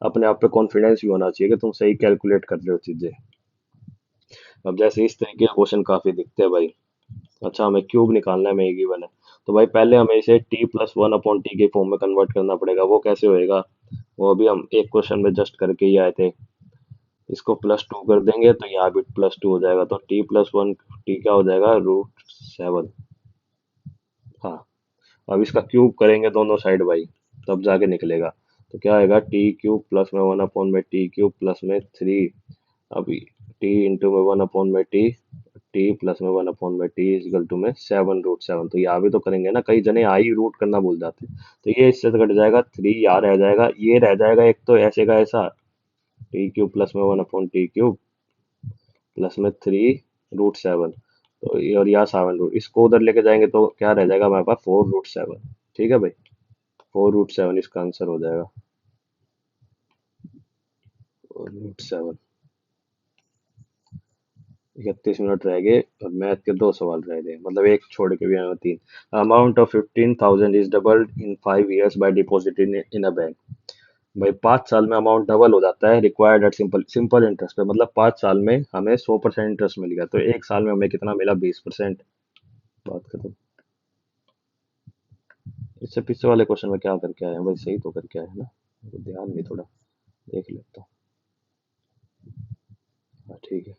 अपने आप पे कॉन्फिडेंस भी होना चाहिए कि तुम सही कैलकुलेट कर रहे हो चीजें। अब जैसे इस तरीके के क्वेश्चन काफी दिखते हैं भाई। अच्छा हमें क्यूब निकालना है, हमें गिवन है, तो भाई पहले हमें इसे t+1 अपॉन टी के फॉर्म में कन्वर्ट करना पड़ेगा। वो कैसे होएगा, वो अभी हम एक क्वेश्चन में जस्ट करके ही आए थे। इसको +2 कर देंगे तो यहाँ भी +2 हो जाएगा, तो t+1 टी क्या हो जाएगा √7। हाँ। अब इसका क्यूब करेंगे दोनों साइड भाई, तब जाके निकलेगा। तो क्या आएगा, t³ प्लस में 1 अपॉन में t³ प्लस में 3। अभी टी इंटू में 1 अपॉन में टी, टी प्लस में 1 अपॉन में टी इजकल टू में 7√7। तो यहाँ भी तो करेंगे ना, कई जने आई रूट करना भूल जाते हैं। तो ये इससे तो कट जाएगा, 3 यहाँ रह जाएगा, ये रह जाएगा एक, तो ऐसे का ऐसा t³ प्लस में 1 अपॉन t³ प्लस में 3√7। तो ये और यहाँ 7 रूट, इसको उधर लेके जाएंगे तो क्या रह जाएगा हमारे पास 4√7। ठीक है भाई, 4√7 इसका आंसर हो जाएगा। √7। 31 मिनट रह गए और मैथ के 2 सवाल रह गए, मतलब एक छोड़ के भी हमें 3। Amount of 15,000 is doubled in 5 years bye deposit in a bank. भाई 5 साल में अमाउंट डबल हो जाता है required at simple simple interest पे, मतलब 5 साल में हमें 100% इंटरेस्ट मिल गया, तो एक साल में हमें कितना मिला? 20%। बात खत्म। इससे पीछे वाले क्वेश्चन में क्या करके आए हैं भाई? सही तो करके आए हैं ना? तो ध्यान नहीं, थोड़ा देख लेता हूँ। हाँ ठीक है।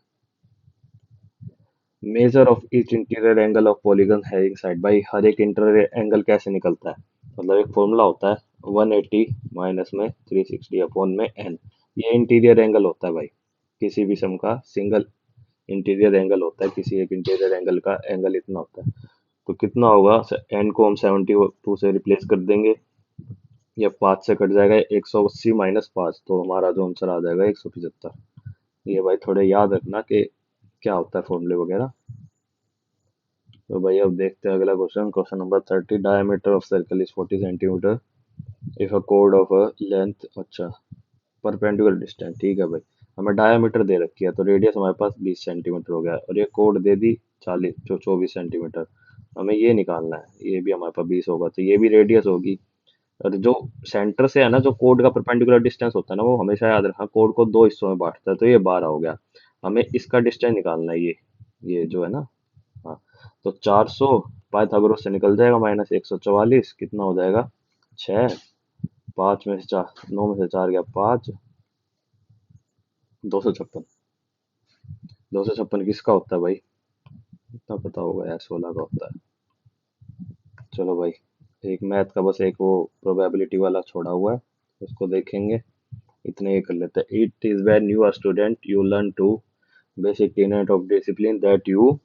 Measure of each interior angle of polygon having side. भाई हर एक इंटीरियर एंगल कैसे निकलता है? मतलब एक फॉर्मूला होता है 180 माइनस में 360 अपॉन में n। ये इंटीरियर एंगल होता है भाई, किसी भी सम का सिंगल इंटीरियर एंगल होता है, किसी एक इंटीरियर एंगल का एंगल इतना होता है। तो कितना होगा? n को हम 72 से रिप्लेस कर देंगे, या 5 से कट जाएगा, 180 माइनस 5, तो हमारा जो आंसर आ जाएगा 175। ये भाई थोड़े याद रखना कि क्या होता है फॉर्मूले वगैरह। तो भाई अब देखते हैं अगला question. Question number 30। Diameter of circle is 40 centimetre if a code of a length. अच्छा, परपेंडिकुलर डिस्टेंस, ठीक है भाई। हमें डायमीटर दे रखी है, तो रेडियस हमारे पास 20 सेंटीमीटर हो गया, और ये कोड दे दी 24 सेंटीमीटर। हमें ये निकालना है, ये भी हमारे पास 20 होगा, तो ये भी रेडियस होगी। और जो सेंटर से है ना, जो कोड का परपेंडिकुलर डिस्टेंस होता है ना, वो हमेशा याद रखना कोड को 2 हिस्सों में बांटता है, तो ये 12 हो गया। हमें इसका डिस्टेंस निकालना है, ये जो है ना। हाँ, तो 400 पाइथागोरस से निकल जाएगा, माइनस 144 कितना हो जाएगा? 6। 5 में से 4, 9 में से 4 गया 5, 256। 256 किसका होता है भाई? इतना पता होगा, एस वाला का होता है। चलो भाई, एक मैथ का बस एक वो प्रोबेबिलिटी वाला छोड़ा हुआ है, उसको देखेंगे। इतने ये कर लेते हैं। It is when you are student you learn to basic tenet of discipline that you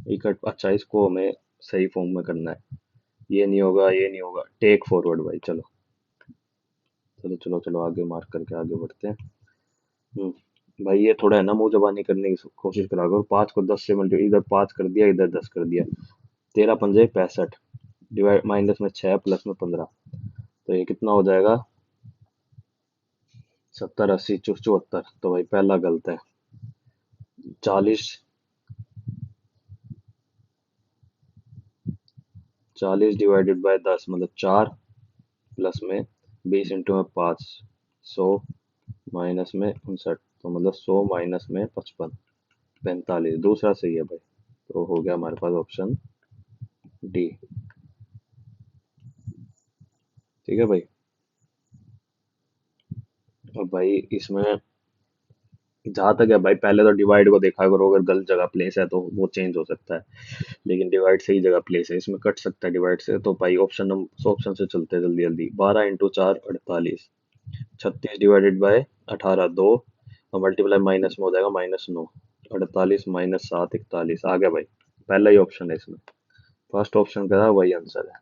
इकट। अच्छा, इसको हमें सही फॉर्म में करना है। ये नहीं होगा, ये नहीं होगा, टेक फॉरवर्ड भाई। चलो चलो चलो चलो, आगे मार्क करके आगे बढ़ते हैं। भाई ये थोड़ा है ना, मुंह जबानी करने की कोशिश करा करो। 5 को 10 से मल्टी, इधर 5 कर दिया, इधर 10 कर दिया। 13 पंजे 65, डिवाइड माइनस में 6 प्लस में 15, तो ये कितना हो जाएगा? 70 80 74। तो भाई पहला गलत है। 40 40 डिवाइडेड बाय 10 मतलब 4, प्लस में 20 इंटू में 5, 100 माइनस में 59, तो मतलब 100 माइनस में 55, 45। दूसरा सही है भाई, तो हो गया हमारे पास ऑप्शन डी। ठीक है भाई। अब भाई इसमें जहां तक है भाई, पहले तो डिवाइड को देखा करो, अगर गलत जगह प्लेस है तो वो चेंज हो सकता है, लेकिन डिवाइड सही जगह प्लेस है, इसमें कट सकता है डिवाइड से। तो भाई ऑप्शन से चलते हैं जल्दी जल्दी। 12 इंटू 4 48, 36 डिवाइडेड बाय 18 2, और मल्टीप्लाई माइनस में हो जाएगा -9, 48 माइनस 7 41 आ गया भाई। पहला ही ऑप्शन है इसमें, फर्स्ट ऑप्शन का था, वही आंसर है।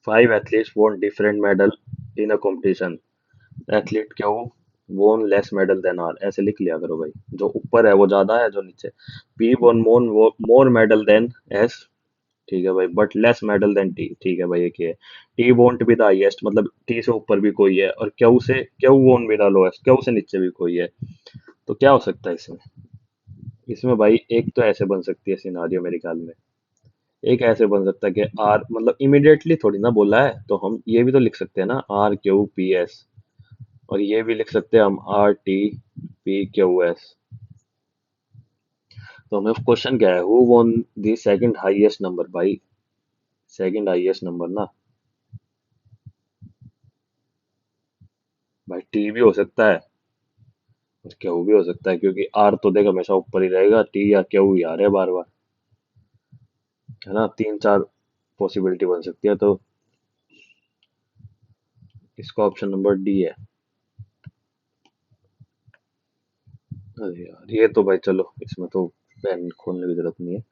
5 athletes won different medal in a competition. Athlete क्यों वोन लेस मेडल देन आर? ऐसे लिख लिया करो भाई, जो ऊपर है वो ज्यादा है, जो नीचे। पी वोन मोर मेडल देन एस, ठीक है भाई, but less medal than T, ठीक है भाई। एक ये T won't be the highest, मतलब टी से ऊपर भी कोई है, और क्यू वोन बी द लोएस्ट, क्यू से नीचे भी कोई है। तो क्या हो सकता है इसमें? इसमें भाई एक तो ऐसे बन सकती है सिनारियो मेरे ख्याल में। एक ऐसे बन सकता है कि आर, मतलब इमिडिएटली थोड़ी ना बोला है, तो हम ये भी तो लिख सकते हैं ना, RQPS, और ये भी लिख सकते हैं हम RTPQS। तो हमें क्वेश्चन क्या है? Who won the second highest number? भाई सेकंड हाईएस्ट नंबर ना भाई, टी भी हो सकता है और क्यू भी हो सकता है, क्योंकि आर तो देख हमेशा ऊपर ही रहेगा, टी या क्यू ही आ रहे बार बार, है ना। 3 4 पॉसिबिलिटी बन सकती है, तो इसका ऑप्शन नंबर डी है। अरे यार, ये तो भाई चलो, इसमें तो पेन खोलने की जरूरत नहीं है।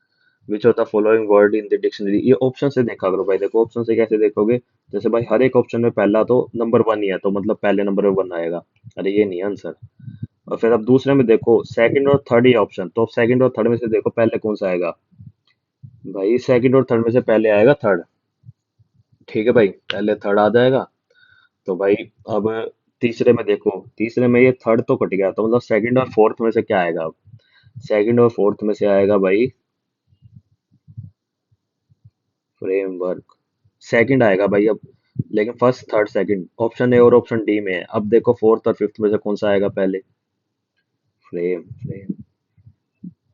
Which of the following word in the dictionary? ये ऑप्शन से देखा करो भाई। देखो ऑप्शन से कैसे देखोगे? जैसे भाई हर एक ऑप्शन में पहला तो नंबर 1 ही है, तो मतलब पहले नंबर में 1 आएगा। अरे ये नहीं है आंसर। और फिर अब दूसरे में देखो, सेकंड और थर्ड ही ऑप्शन, तो सेकंड और थर्ड में से देखो पहले कौन सा आएगा। भाई सेकंड और थर्ड में से पहले आएगा थर्ड, ठीक है भाई, पहले थर्ड आ जाएगा। तो भाई अब तीसरे में देखो, तीसरे में ये थर्ड तो कट गया, तो मतलब सेकंड और फोर्थ में से क्या आएगा अब? सेकंड और फोर्थ में से आएगा भाई फ्रेमवर्क। सेकंड आएगा भाई अब, लेकिन first third second option A और ऑप्शन डी में है। अब देखो फोर्थ और फिफ्थ में से कौन सा आएगा पहले? फ्रेम फ्रेम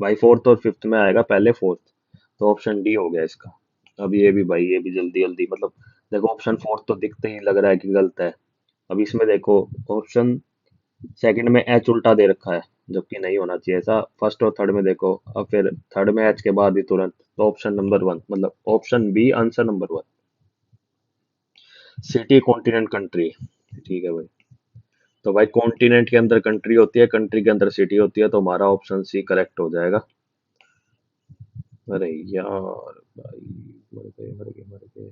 भाई फोर्थ और फिफ्थ में आएगा पहले फोर्थ, तो ऑप्शन डी हो गया इसका। अब ये भी भाई, ये भी जल्दी जल्दी मतलब, देखो ऑप्शन फोर्थ तो दिखते ही लग रहा है कि गलत है। अब इसमें देखो ऑप्शन सेकंड में एच उल्टा दे रखा है, जबकि नहीं होना चाहिए ऐसा। फर्स्ट और थर्ड में देखो, अब फिर थर्ड में एच के बाद ही तुरंत, तो ऑप्शन नंबर वन मतलब option B answer number one. City continent country, ठीक है भाई। तो भाई कॉन्टिनेंट के अंदर कंट्री होती है, कंट्री के अंदर सिटी होती है, तो हमारा ऑप्शन सी करेक्ट हो जाएगा। अरे यार भाई, मर गए मर गए मर गए।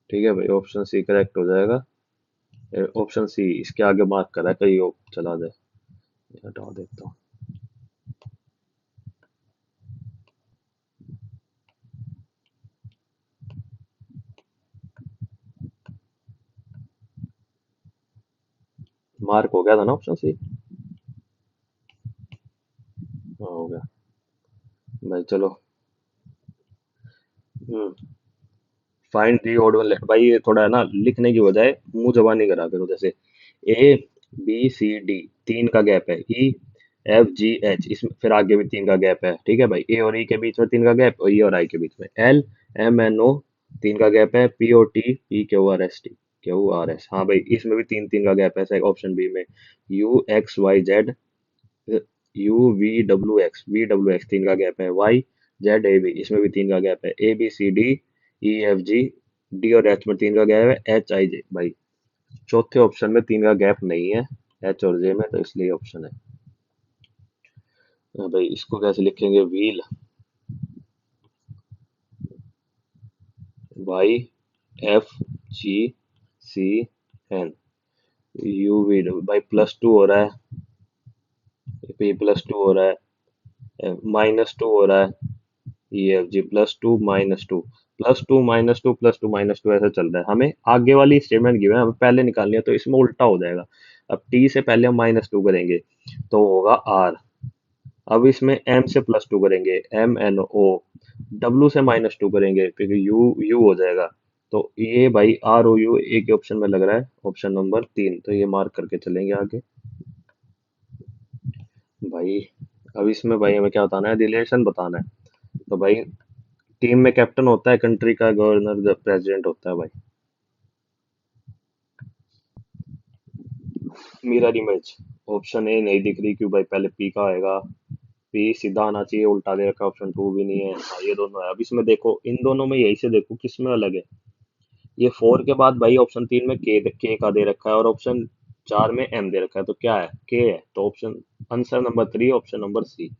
ठीक है भाई, ऑप्शन सी करेक्ट हो जाएगा। ऑप्शन सी इसके आगे मार्क करा है, कहीं और चला जाए, ये हटा देता हूँ। मार्क हो गया था ना ऑप्शन सी? हाँ हो गया भाई, चलो। Find the odd one letter, भाई ये थोड़ा है ना, लिखने की बजाय मुंह जबानी करा करो। जैसे ए बी सी डी, तीन का गैप है, ई एफ जी एच, इसमें फिर आगे भी तीन का गैप है, ठीक है भाई। ए और ई के बीच में तीन का गैप, और ई और आई के बीच में एल एम एन ओ, तीन का गैप है, P O T P Q R S T Q R S. हाँ भाई, इसमें भी तीन तीन का गैप है, ऑप्शन बी में U X Y Z, U V W X तीन का गैप है, वाई जेड ए बी, इसमें भी तीन का गैप है, A B C D E F G, D और एच में तीन का गैप है, एच आई जे। भाई चौथे ऑप्शन में तीन का गैप नहीं है, एच और जे में, तो इसलिए ऑप्शन है। भाई इसको कैसे लिखेंगे? Wheel, Y F G C N, U V W. भाई प्लस टू हो रहा है, पी प्लस टू हो रहा है, माइनस टू हो रहा है, ई एफ जी plus two minus two, plus two minus two plus two minus two, ऐसा चल रहा है। हमें आगे वाली स्टेटमेंट गिवन है, हमें पहले निकालनी है, तो इसमें उल्टा हो जाएगा। अब टी से पहले हम माइनस टू करेंगे तो होगा आर। अब इसमें एम से प्लस टू करेंगे, एम एन ओ। डब्लू से माइनस टू करेंगे, फिर यू यू हो जाएगा। तो ये भाई आर ओ यू एक ही ऑप्शन में लग रहा है, ऑप्शन नंबर तीन, तो ये मार्क करके चलेंगे आगे भाई। अब इसमें भाई हमें क्या बताना है? रिलेशन बताना है। तो भाई टीम में कैप्टन होता है कंट्री का, गवर्नर प्रेसिडेंट होता है भाई। मिरर इमेज, ऑप्शन ए नहीं दिख रही, क्यों भाई? पहले पी का आएगा, पी सीधा आना चाहिए, उल्टा दे रखा, ऑप्शन टू भी नहीं है। हाँ ये दोनों है। अब इसमें देखो, इन दोनों में यही से देखो किसमें अलग है। ये फोर के बाद भाई ऑप्शन तीन में के का दे रखा है, और ऑप्शन चार में एम दे रखा है, तो क्या है? के है, तो option answer number three, option number C.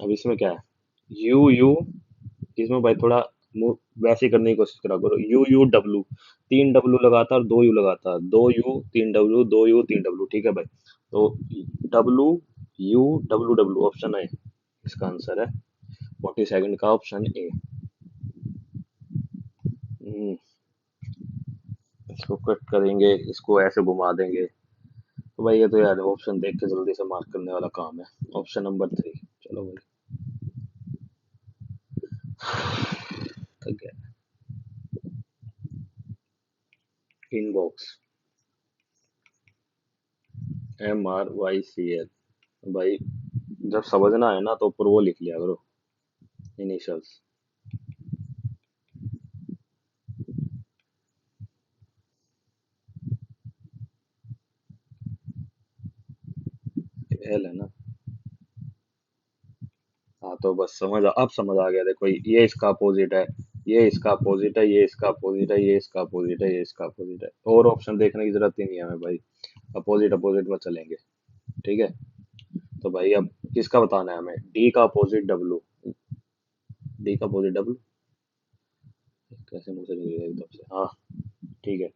अब इसमें क्या है? यू यू, इसमें भाई थोड़ा वैसे ही करने की कोशिश करा करो। यू यू डब्लू, तीन डब्लू लगातार, दो यू लगातार, दो यू तीन डब्लू, दो यू तीन डब्लू, ठीक है भाई। तो W you W W option है, इसका आंसर है 42 का ऑप्शन ए। इसको कट करेंगे, इसको ऐसे घुमा देंगे, तो भाई ये तो यार ऑप्शन देख के जल्दी से मार्क करने वाला काम है, ऑप्शन नंबर थ्री। चलो भाई, थक गया। Inbox, M R Y C L. भाई जब समझना है ना, तो ऊपर वो लिख लिया करो, इनिशियल्स। एल है ना? हाँ तो बस अब समझ आ गया। देखो ये इसका अपोजिट है, ये इसका अपोजिट है, ये इसका अपोजिट है, ये इसका अपोजिट है, ये इसका अपोजिट है। और ऑप्शन देखने की जरूरत ही नहीं है हमें भाई, अपोजिट अपोजिट में चलेंगे, ठीक है। तो भाई अब किसका बताना है हमें? डी का अपोजिट डब्लू, डी का अपोजिट डब्लू, कैसे मुंह से निकल गया एकदम से? हाँ ठीक है।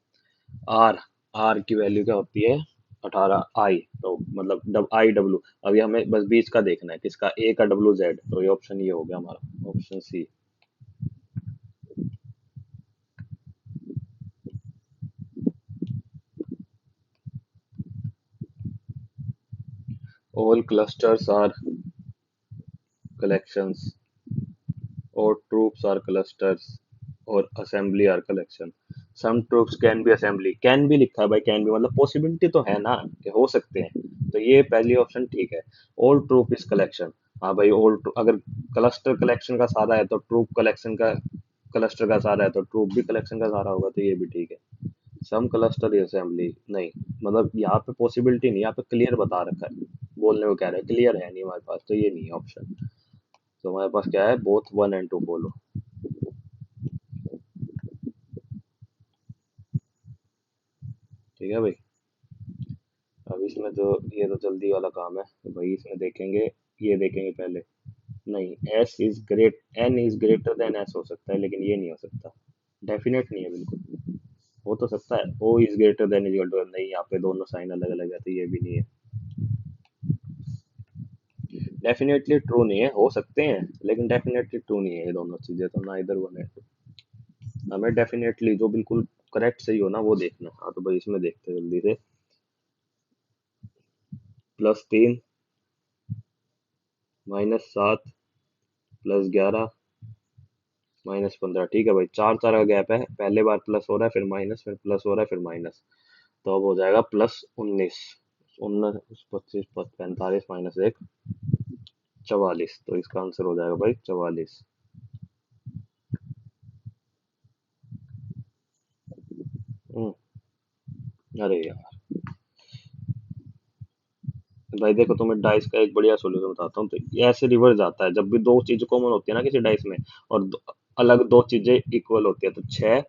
आर, आर की वैल्यू क्या होती है? 18 आई, तो मतलब डब आई डब्लू। अभी हमें बस बीच का देखना है, किसका? ए का डब्लू जेड, तो ये ऑप्शन ये हो गया हमारा, option C. All clusters are collections, or troops are clusters, or assembly are collection. Some troops can be assembly. Can भी लिखा है भाई, can भी मतलब पॉसिबिलिटी तो है ना कि हो सकते हैं, तो ये पहली ऑप्शन ठीक है। All troop is collection. हाँ भाई, अगर क्लस्टर कलेक्शन का सारा है तो ट्रूप कलेक्शन का, क्लस्टर का सारा है तो ट्रूप भी कलेक्शन का सारा होगा, तो ये भी ठीक है। सम क्लस्टर इज असेंबली नहीं, मतलब यहाँ पे पॉसिबिलिटी नहीं, यहाँ पे क्लियर बता रखा है, बोलने को कह रहा है, क्लियर है नहीं हमारे पास, तो ये नहीं है ऑप्शन। तो हमारे पास क्या है, बोथ वन एंड टू बोलो। ठीक है भाई। अब इसमें तो ये तो जल्दी वाला काम है, तो भाई इसमें देखेंगे, ये देखेंगे पहले। नहीं, S is great, N is greater than S हो सकता है, लेकिन ये नहीं हो सकता, डेफिनेट नहीं है बिल्कुल। हो तो सकता है, O is greater than is equal to, नहीं यहाँ पे दोनों साइन अलग अलग है, तो ये भी नहीं है। डेफिनेटली ट्रू नहीं है, हो सकते हैं लेकिन डेफिनेटली ट्रू नहीं है, ये दोनों चीजें तो ना, इधर वन है। हमें डेफिनेटली जो बिल्कुल करेक्ट सही हो ना वो देखना है। हाँ तो भाई इसमें देखते हैं जल्दी से। +3 -7 +11 -15, ठीक है भाई, चार चार का गैप है, पहले बार प्लस हो रहा है, फिर माइनस, फिर प्लस हो रहा है, फिर माइनस, तो अब हो जाएगा +19, 19 25 45 -1 44, तो इसका आंसर हो जाएगा भाई 44। हम्म, अरे यार भाई देखो, तुम्हें डाइस का एक बढ़िया सोल्यूशन बताता हूँ, तो ये ऐसे रिवर्स जाता है जब भी दो चीजें कॉमन होती है ना किसी डाइस में, और अलग दो चीजें इक्वल होती है, तो 6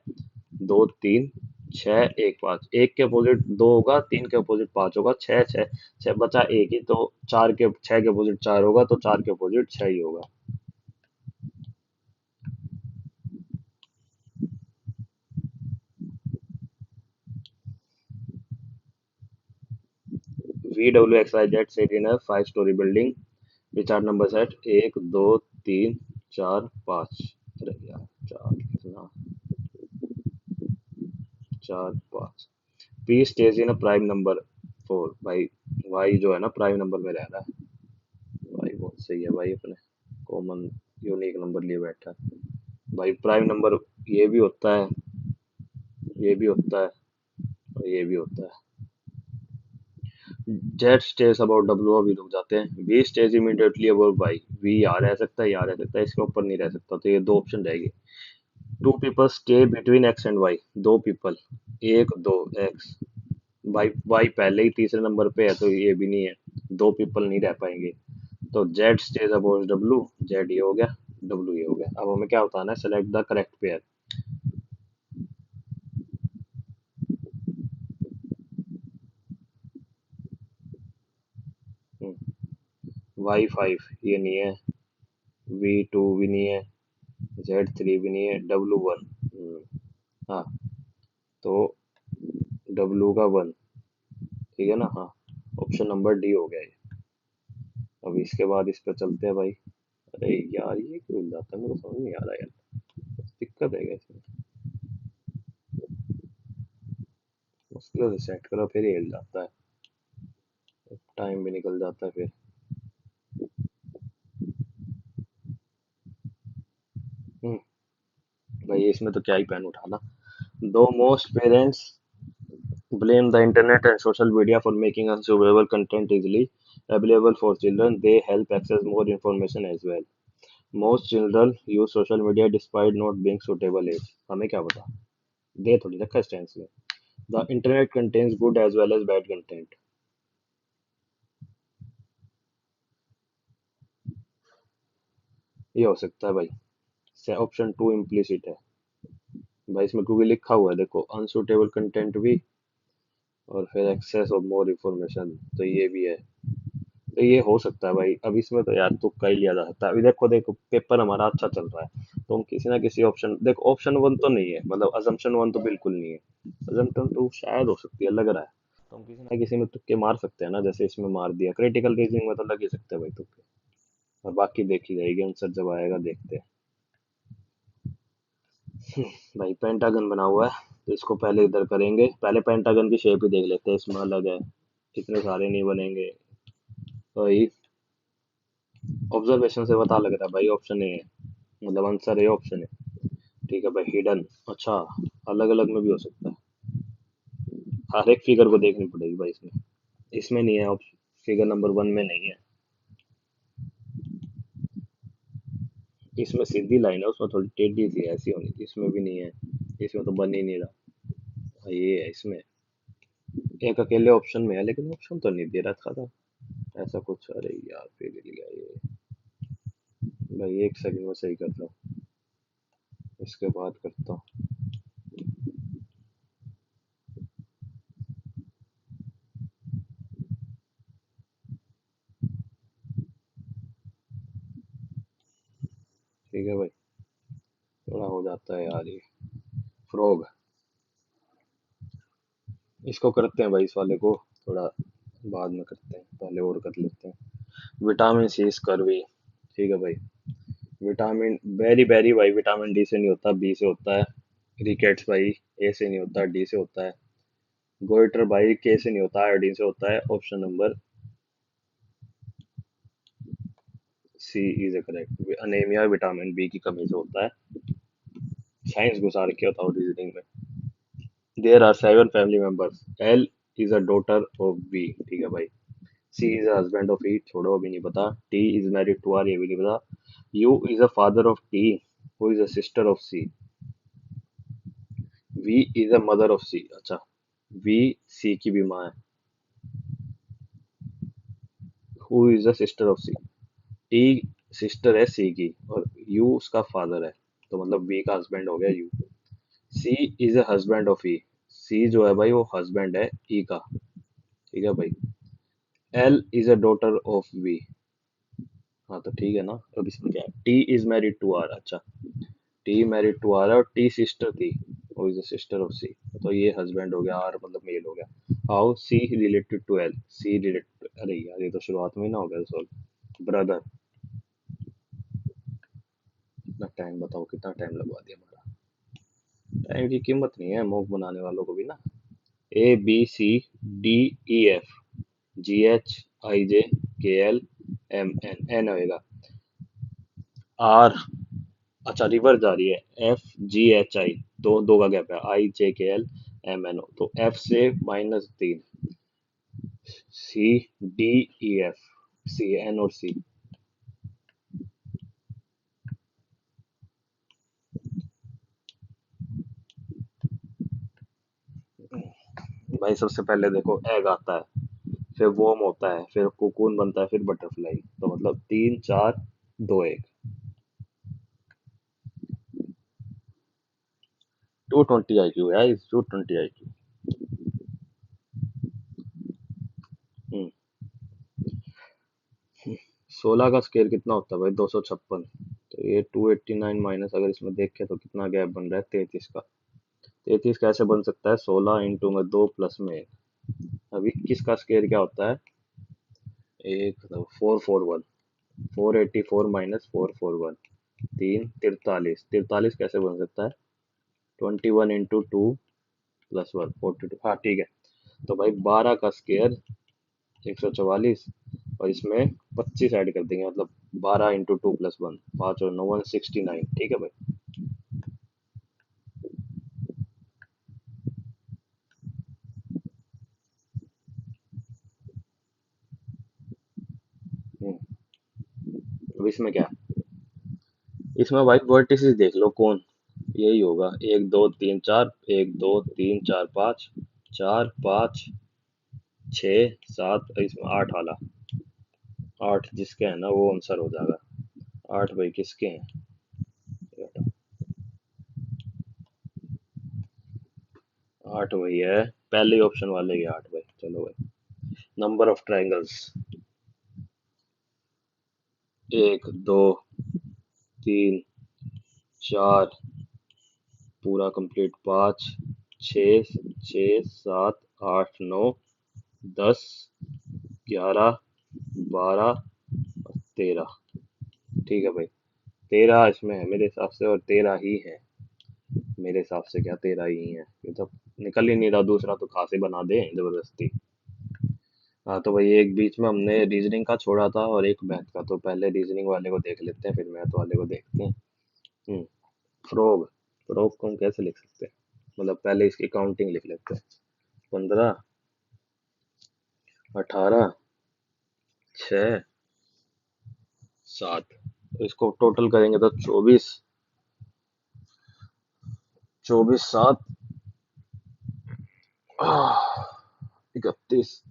2 3, 6 1 5, एक के अपोजिट दो होगा, तीन के अपोजिट पांच होगा, छह छह, छह बचा एक ही, तो चार के, छह के अपोजिट चार होगा, तो चार के अपोजिट छह ही होगा। VWXYZ set in a 5 story building, which are numbers at 1 2 3 4 5। अरे यार, चार कितना, 4 5। P stays in a prime number 4, भाई भाई जो है ना प्राइम नंबर में रह रहा है, भाई बहुत सही है भाई, अपने कॉमन यूनिक नंबर लिए बैठा है भाई। प्राइम नंबर ये भी होता है, ये भी होता है, और ये भी होता है। जेड स्टेज अबाउट डब्ल्यू, अभी रुक जाते हैं। V stays immediately about Y, V यहाँ रह सकता है, यहाँ रह सकता है, इसके ऊपर नहीं रह सकता, तो ये दो ऑप्शन रहेगी। Two people stay between X and Y, दो पीपल, एक दो एक्स, वाई वाई पहले ही तीसरे नंबर पे है, तो ये भी नहीं है, दो पीपल नहीं रह पाएंगे, तो Z stage about W, Z ये हो गया, डब्ल्यू ये हो गया। अब हमें क्या बताना है, select the correct pair. Y5 ये नहीं है, V2 भी नहीं है, Z3 भी नहीं है, W1, हाँ, तो W का 1, ठीक है ना, हाँ, ऑप्शन नंबर डी हो गया ये। अब इसके बाद इस पे चलते हैं भाई। अरे यार ये क्यों हिल जाता है, मेरे को समझ नहीं आ रहा यार, कुछ दिक्कत है क्या इसमें, मुश्किल से सेट करो फिर ये हिल जाता है, टाइम भी निकल जाता है फिर। हम्म, भाई इसमें तो क्या ही पेन उठाना। दो most parents blame the internet and social media for making unsuitable content easily available for children. They help access more information as well. Most children use social media despite not being suitable age. हमें क्या पता, दे थोड़ी रखा है स्टेंस में। The internet contains good as well as bad content. ये हो सकता है भाई, से ऑप्शन टू इम्प्लिसिट है भाई, इसमें क्योंकि लिखा हुआ है देखो, अनसुटेबल कंटेंट भी, और फिर एक्सेस ऑफ मोर इंफॉर्मेशन, तो ये भी है, तो ये हो सकता है भाई। अब इसमें तो यार तुक्का ही लिया जा सकता है। अभी देखो देखो पेपर हमारा अच्छा चल रहा है, तो हम किसी ना किसी ऑप्शन, देखो ऑप्शन वन तो नहीं है, मतलब अजम्पशन वन तो बिल्कुल नहीं है, अजम्पशन टू शायद हो सकती है, लग रहा है, तो हम किसी ना किसी में तुक्के मार सकते हैं ना, जैसे इसमें मार दिया, क्रिटिकल रीजनिंग में तो लग ही सकते हैं भाई तुक्के, और बाकी देखी जाएगी आंसर जब आएगा, देखते हैं। भाई पेंटागन बना हुआ है, तो इसको पहले इधर करेंगे, पहले पेंटागन की शेप ही देख लेते हैं, इसमें अलग है, इतने सारे नहीं बनेंगे, भाई ऑब्जर्वेशन से पता लग रहा है भाई, ऑप्शन ए है, मतलब आंसर ए ऑप्शन है। ठीक है भाई, हिडन। अच्छा, अलग अलग में भी हो सकता है। हर एक फिगर को देखनी पड़ेगी भाई इसमें। इसमें नहीं है, फिगर नंबर वन में नहीं है। इसमें सीधी लाइन है, उसमें थोड़ी टेढ़ी सी है, ऐसी होनी थी। इसमें भी नहीं है, इसमें तो बन ही नहीं रहा। हाँ, ये है इसमें। एक अकेले ऑप्शन में है, लेकिन ऑप्शन तो नहीं दे रखा था ऐसा कुछ। अरे यार, फिर हिल गया ये। भाई एक सेकंड में सही करता हूँ, इसके बाद करता हूँ। ठीक है भाई, थोड़ा हो जाता है यार ये। फ्रॉग। इसको करते हैं भाई, इस वाले को थोड़ा बाद में करते हैं, पहले और कर लेते हैं। Vitamin C scurvy. ठीक है भाई। विटामिन बेरी बेरी भाई, विटामिन डी से नहीं होता, बी से होता है। रिकेट्स भाई, ए से नहीं होता, डी से होता है। गोइटर भाई, के से नहीं होता, आयोडीन से होता है। Option number C is correct. Anaemia vitamin B की कमी से होता है। साइंस घुसा रखे होता है रीजनिंग में। There are seven family members. L is a daughter of B. ठीक है भाई। C is a husband of E, छोड़ो अभी नहीं पता। T is married to R, ये भी नहीं पता। U is a father of T, who is a sister of C. V is a mother of C. अच्छा, वी सी की भी माँ है। Who is a sister of C. T sister है सी की, और यू उसका फादर है, तो मतलब वी का हस्बैंड हो गया U. C is a husband of E. C जो है भाई, वो हस्बैंड है ई का। ठीक है भाई। L is a daughter of V. हाँ तो ठीक है ना। अब इसमें क्या है, T is married to R. अच्छा, टी मैरिड टू आर, और टी सिस्टर थी, वो is a sister of C. तो ये हस्बैंड हो गया, आर मतलब मेल हो गया। How C related to L. C related, अरे यार ये तो शुरुआत में ही ना हो गया सॉल्व। ब्रदर। कितना टाइम बताओ, कितना टाइम लगवा दिया हमारा। टाइम की कीमत नहीं है मूव बनाने वालों को भी ना। A B C D E F G H I J K L M N N होएगा। आर, अच्छा रिवर्स जा रही है। एफ जी एच आई, दो दो का गैप है। आई J K L M N O, तो एफ से -3। C D E F, C N और सी। भाई सबसे पहले देखो, एग आता है, फिर वोम होता है, फिर कोकून बनता है, फिर बटरफ्लाई। तो मतलब 3 4 2 1। 220 IQ है, 220 IQ। 16 का स्केयर कितना होता है भाई, 256। तो ये 289 माइनस, अगर इसमें देखें तो कितना गैप बन रहा है, 33 का। 33 कैसे बन सकता है, 16 इंटू में 2 प्लस में 1। अब 21 का स्केयर क्या होता है, एक 441। 484 माइनस 441, 3 43। 43 कैसे बन सकता है, 21 इंटू 2 प्लस 1, 42। हाँ ठीक है। तो भाई 12 का स्केयर 144, और इसमें 25 ऐड कर देंगे, मतलब 12 इंटू 2 प्लस 1, 5 और 9 169। ठीक है भाई। अब इसमें क्या, इसमें भाई वर्टिसेस देख लो कौन। यही होगा, 1 2 3 4, 1 2 3 4 5, 4 5 6 7, इसमें 8 वाला। 8 जिसके है ना वो आंसर हो जाएगा। 8 भाई किसके हैं, 8 वही है, पहले ऑप्शन वाले ही 8 भाई। चलो भाई, नंबर ऑफ ट्रायंगल्स। 1 2 3 4, पूरा कंप्लीट। 5 6 6 7 8 9 10 11 12 13। ठीक है भाई, 13 इसमें है मेरे हिसाब से, और 13 ही है मेरे हिसाब से। क्या 13 ही है, ये तो निकल ही नहीं रहा, दूसरा तो खासे बना दे जबरदस्ती। हाँ तो भाई एक बीच में हमने रीजनिंग का छोड़ा था और एक मैथ का, तो पहले रीजनिंग वाले को देख लेते हैं फिर मैथ वाले को देखते हैं। हम्म। फ्रॉग। फ्रॉग को हम कैसे लिख सकते हैं? मतलब पहले इसकी काउंटिंग लिख लेते हैं। 15, 18, 6, 7। तो इसको टोटल करेंगे तो 24, 24, 7, 31।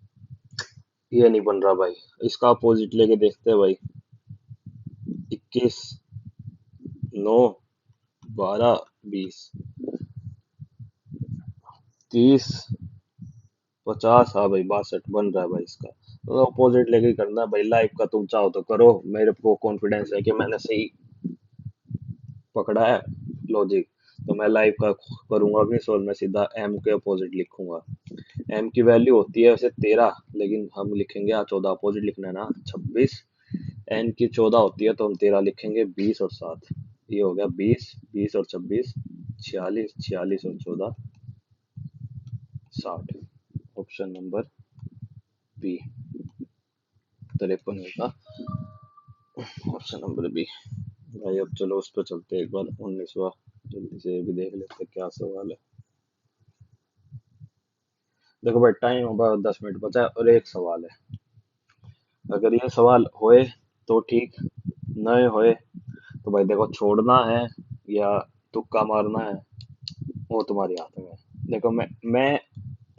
ये नहीं बन रहा भाई। इसका अपोजिट लेके देखते हैं भाई। 21, 9, 12, 20, 30, 50। हाँ भाई 62 बन रहा है भाई इसका। तो अपोजिट लेके ही करना है भाई। लाइफ का तुम चाहो तो करो, मेरे को कॉन्फिडेंस है कि मैंने सही पकड़ा है लॉजिक। तो मैं लाइफ का करूंगा भी और मैं सीधा एम के अपोजिट लिखूंगा। एम की वैल्यू होती है वैसे 13, लेकिन हम लिखेंगे 14। अपोजिट लिखना है ना 26। एन की 14 होती है तो हम 13 लिखेंगे। 20 और 7, ये हो गया 20। 20 और 26, 46। 46 और 14, 60। ऑप्शन नंबर बी 53 होगा। Option number B. भाई अब चलो उस पर चलते हैं एक बार। 19वां जल्दी से ये भी देख लेते हैं क्या सवाल है। देखो भाई टाइम होगा 10 मिनट बचा है और एक सवाल है। अगर ये सवाल होए तो ठीक, नए होए तो भाई देखो छोड़ना है या तुक्का मारना है वो तुम्हारे हाथ में है। देखो मैं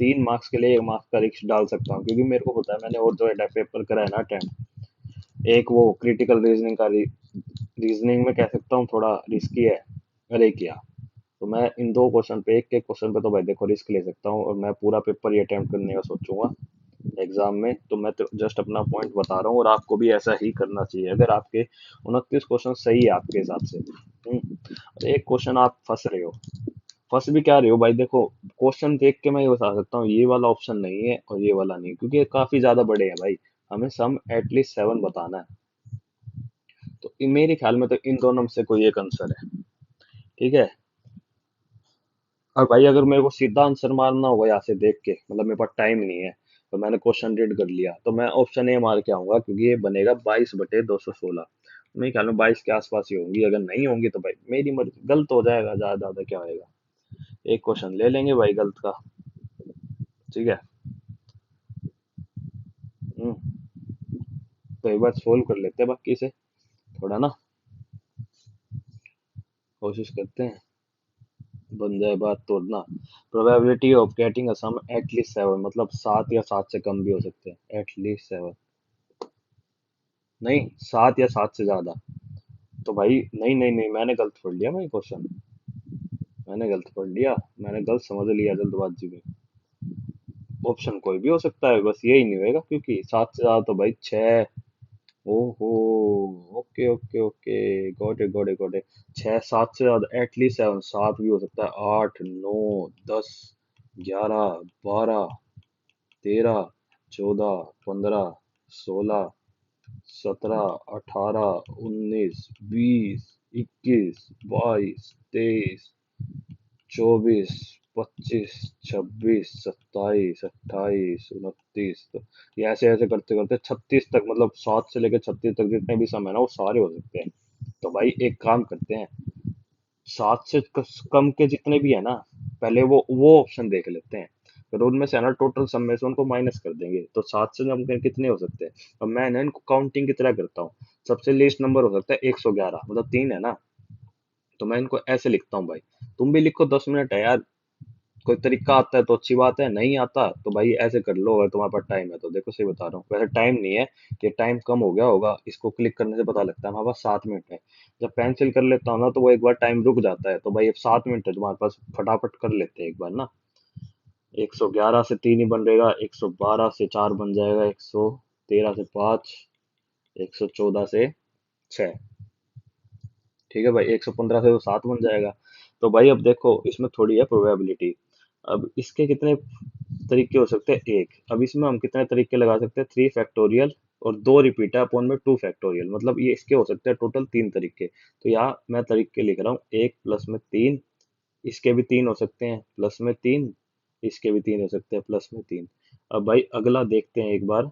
3 मार्क्स के लिए 1 मार्क्स का रिस्क डाल सकता हूँ क्योंकि मेरे को पता है मैंने और जो है पेपर करा है ना अटेम्प्ट। एक वो क्रिटिकल रीजनिंग का रीजनिंग में कह सकता हूँ थोड़ा रिस्की है। अरे किया तो मैं इन दो क्वेश्चन पे, एक एक क्वेश्चन पे तो भाई देखो रिस्क ले सकता हूँ और मैं पूरा पेपर ही अटेम्प्ट करने का सोचूंगा एग्जाम में। तो मैं तो जस्ट अपना पॉइंट बता रहा हूँ और आपको भी ऐसा ही करना चाहिए अगर आपके 29 क्वेश्चन सही है आपके हिसाब से। और एक क्वेश्चन आप फंस रहे हो। फंस भी क्या रहे हो भाई? देखो क्वेश्चन देख के मैं ये बता सकता हूँ ये वाला ऑप्शन नहीं है और ये वाला नहीं, क्योंकि ये काफी ज्यादा बड़े हैं भाई। हमें सम एटलीस्ट 7 बताना है। तो मेरे ख्याल में तो इन दोनों में से कोई एक आंसर है। ठीक है। और भाई अगर मेरे को सीधा आंसर मारना होगा यहाँ से देख के, मतलब मेरे पास टाइम नहीं है तो मैंने क्वेश्चन रीड कर लिया, तो मैं ऑप्शन ए मार के आऊंगा क्योंकि ये बनेगा 22/216। मेरे ख्याल में 22 के आसपास ही होंगी। अगर नहीं होंगी तो भाई मेरी मर्जी, गलत हो जाएगा, ज्यादा ज्यादा क्या होएगा। एक क्वेश्चन ले लेंगे भाई गलत का। ठीक है। हम्म, तो एक बार सोल्व कर लेते हैं बाकी से थोड़ा ना, कोशिश करते हैं बन जाए बात तोड़ना। Probability of getting a sum at least 7, मतलब 7 या 7 से कम भी हो सकते हैं। एटलीस्ट 7 नहीं, 7 या 7 से ज्यादा। तो भाई नहीं नहीं नहीं, मैंने गलत पढ़ लिया भाई क्वेश्चन। मैंने गलत पढ़ लिया, मैंने गलत समझ लिया जल्दबाजी में। ऑप्शन कोई भी हो सकता है, बस यही नहीं होएगा क्योंकि 7 से ज्यादा तो भाई 6। ओहो। Okay okay okay, got it. 6, 7 से ज्यादा एटलीस्ट 7, 7 भी हो सकता है। 8, 9, 10, 11, 12, 13, 14, 15, 16, 17, 18, 19, 20, 21, 22, 23, 24, 25, 26, 27, 28, 29। तो ये ऐसे ऐसे करते करते 36 तक, मतलब 7 से लेकर 36 तक जितने भी सम है ना वो सारे हो सकते हैं। तो भाई एक काम करते हैं, 7 से कम के जितने भी है ना, पहले वो ऑप्शन देख लेते हैं। फिर उनमें से है ना टोटल सम में से उनको माइनस कर देंगे तो 7 से कम के कितने हो सकते हैं। अब मैं ना इनको काउंटिंग की तरह करता हूँ। सबसे लीस्ट नंबर हो सकता है 111, मतलब 3 है ना। तो मैं इनको ऐसे लिखता हूँ भाई। तुम भी लिखो, 10 मिनट है यार। कोई तरीका आता है तो अच्छी बात है, नहीं आता तो भाई ऐसे कर लो अगर तुम्हारे पास टाइम है तो। देखो सही बता रहा हूँ, वैसे टाइम नहीं है, ये टाइम कम हो गया होगा। इसको क्लिक करने से पता लगता है हमारे पास 7 मिनट है। जब पेंसिल कर लेता हूँ ना तो वो एक बार टाइम रुक जाता है। तो भाई अब 7 मिनट है तुम्हारे पास, फटाफट कर लेते हैं एक बार ना। 111 से 3 ही बन रहेगा, 112 से 4 बन जाएगा, 113 से 5, 114 से 6। ठीक है भाई, 115 से तो 7 बन जाएगा। तो भाई अब देखो इसमें थोड़ी है प्रोबेबिलिटी। अब इसके कितने तरीके हो सकते हैं? एक। अब इसमें हम कितने तरीके लगा सकते हैं? 3 फैक्टोरियल और 2 रिपीट है अपॉन में 2 फैक्टोरियल, मतलब ये इसके हो सकते हैं टोटल 3 तरीके। तो यहाँ मैं तरीके लिख रहा हूँ, 1 + में 3, इसके भी 3 हो सकते हैं, +में 3, इसके भी 3 हो सकते हैं, +में 3। अब भाई अगला देखते हैं एक बार।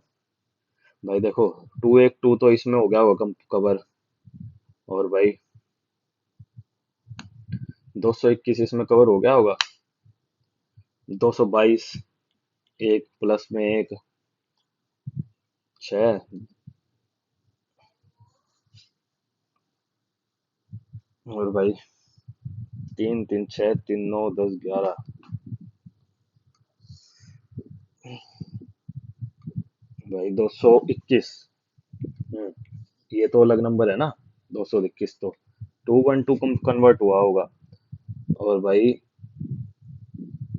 भाई देखो, 2 1 2 तो इसमें हो गया होगा कवर। और भाई 221 इसमें कवर हो गया होगा। 222, एक प्लस में एक, 6। और भाई 3 3 6 3 9 10 11। भाई 221। ये तो अलग नंबर है ना। 221 तो 2 1 2 कन्वर्ट हुआ होगा। और भाई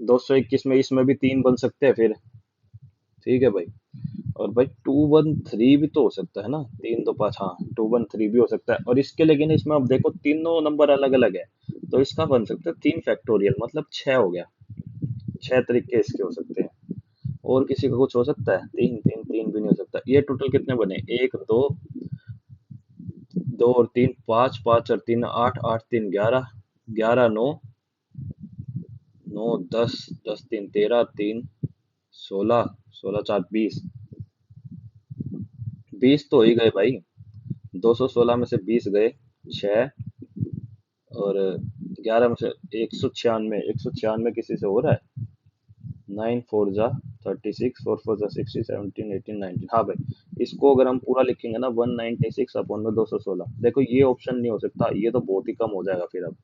221 में इसमें भी 3 बन सकते हैं फिर। ठीक है भाई। और भाई 2 1 3 भी तो हो सकता है ना, 3 2 5, हाँ 2 1 3 भी हो सकता है। और इसके लेकिन इसमें अब देखो तीनों नंबर अलग अलग है। तो इसका बन सकता है 3 फैक्टोरियल, मतलब 6 हो गया। 6 तरीके इसके हो सकते हैं। और किसी का कुछ हो सकता है? 3 3 3 भी नहीं हो सकता। ये टोटल कितने बने? 1 2 2 और 3 5, 5 और 3 8, 8 3 11, 11 9, 9 10, 10 3 13, 3 16, 16 4 20। 20 तो हो ही गए भाई। 216 में से 20 गए, 6। और 11 में से 196, 196 किसी से हो रहा है? 9 4 जा 36, 4 4 जा 60, 17 18 19। हाँ भाई, इसको अगर हम पूरा लिखेंगे ना, 196 अपॉन में 216। देखो ये ऑप्शन नहीं हो सकता, ये तो बहुत ही कम हो जाएगा फिर अब,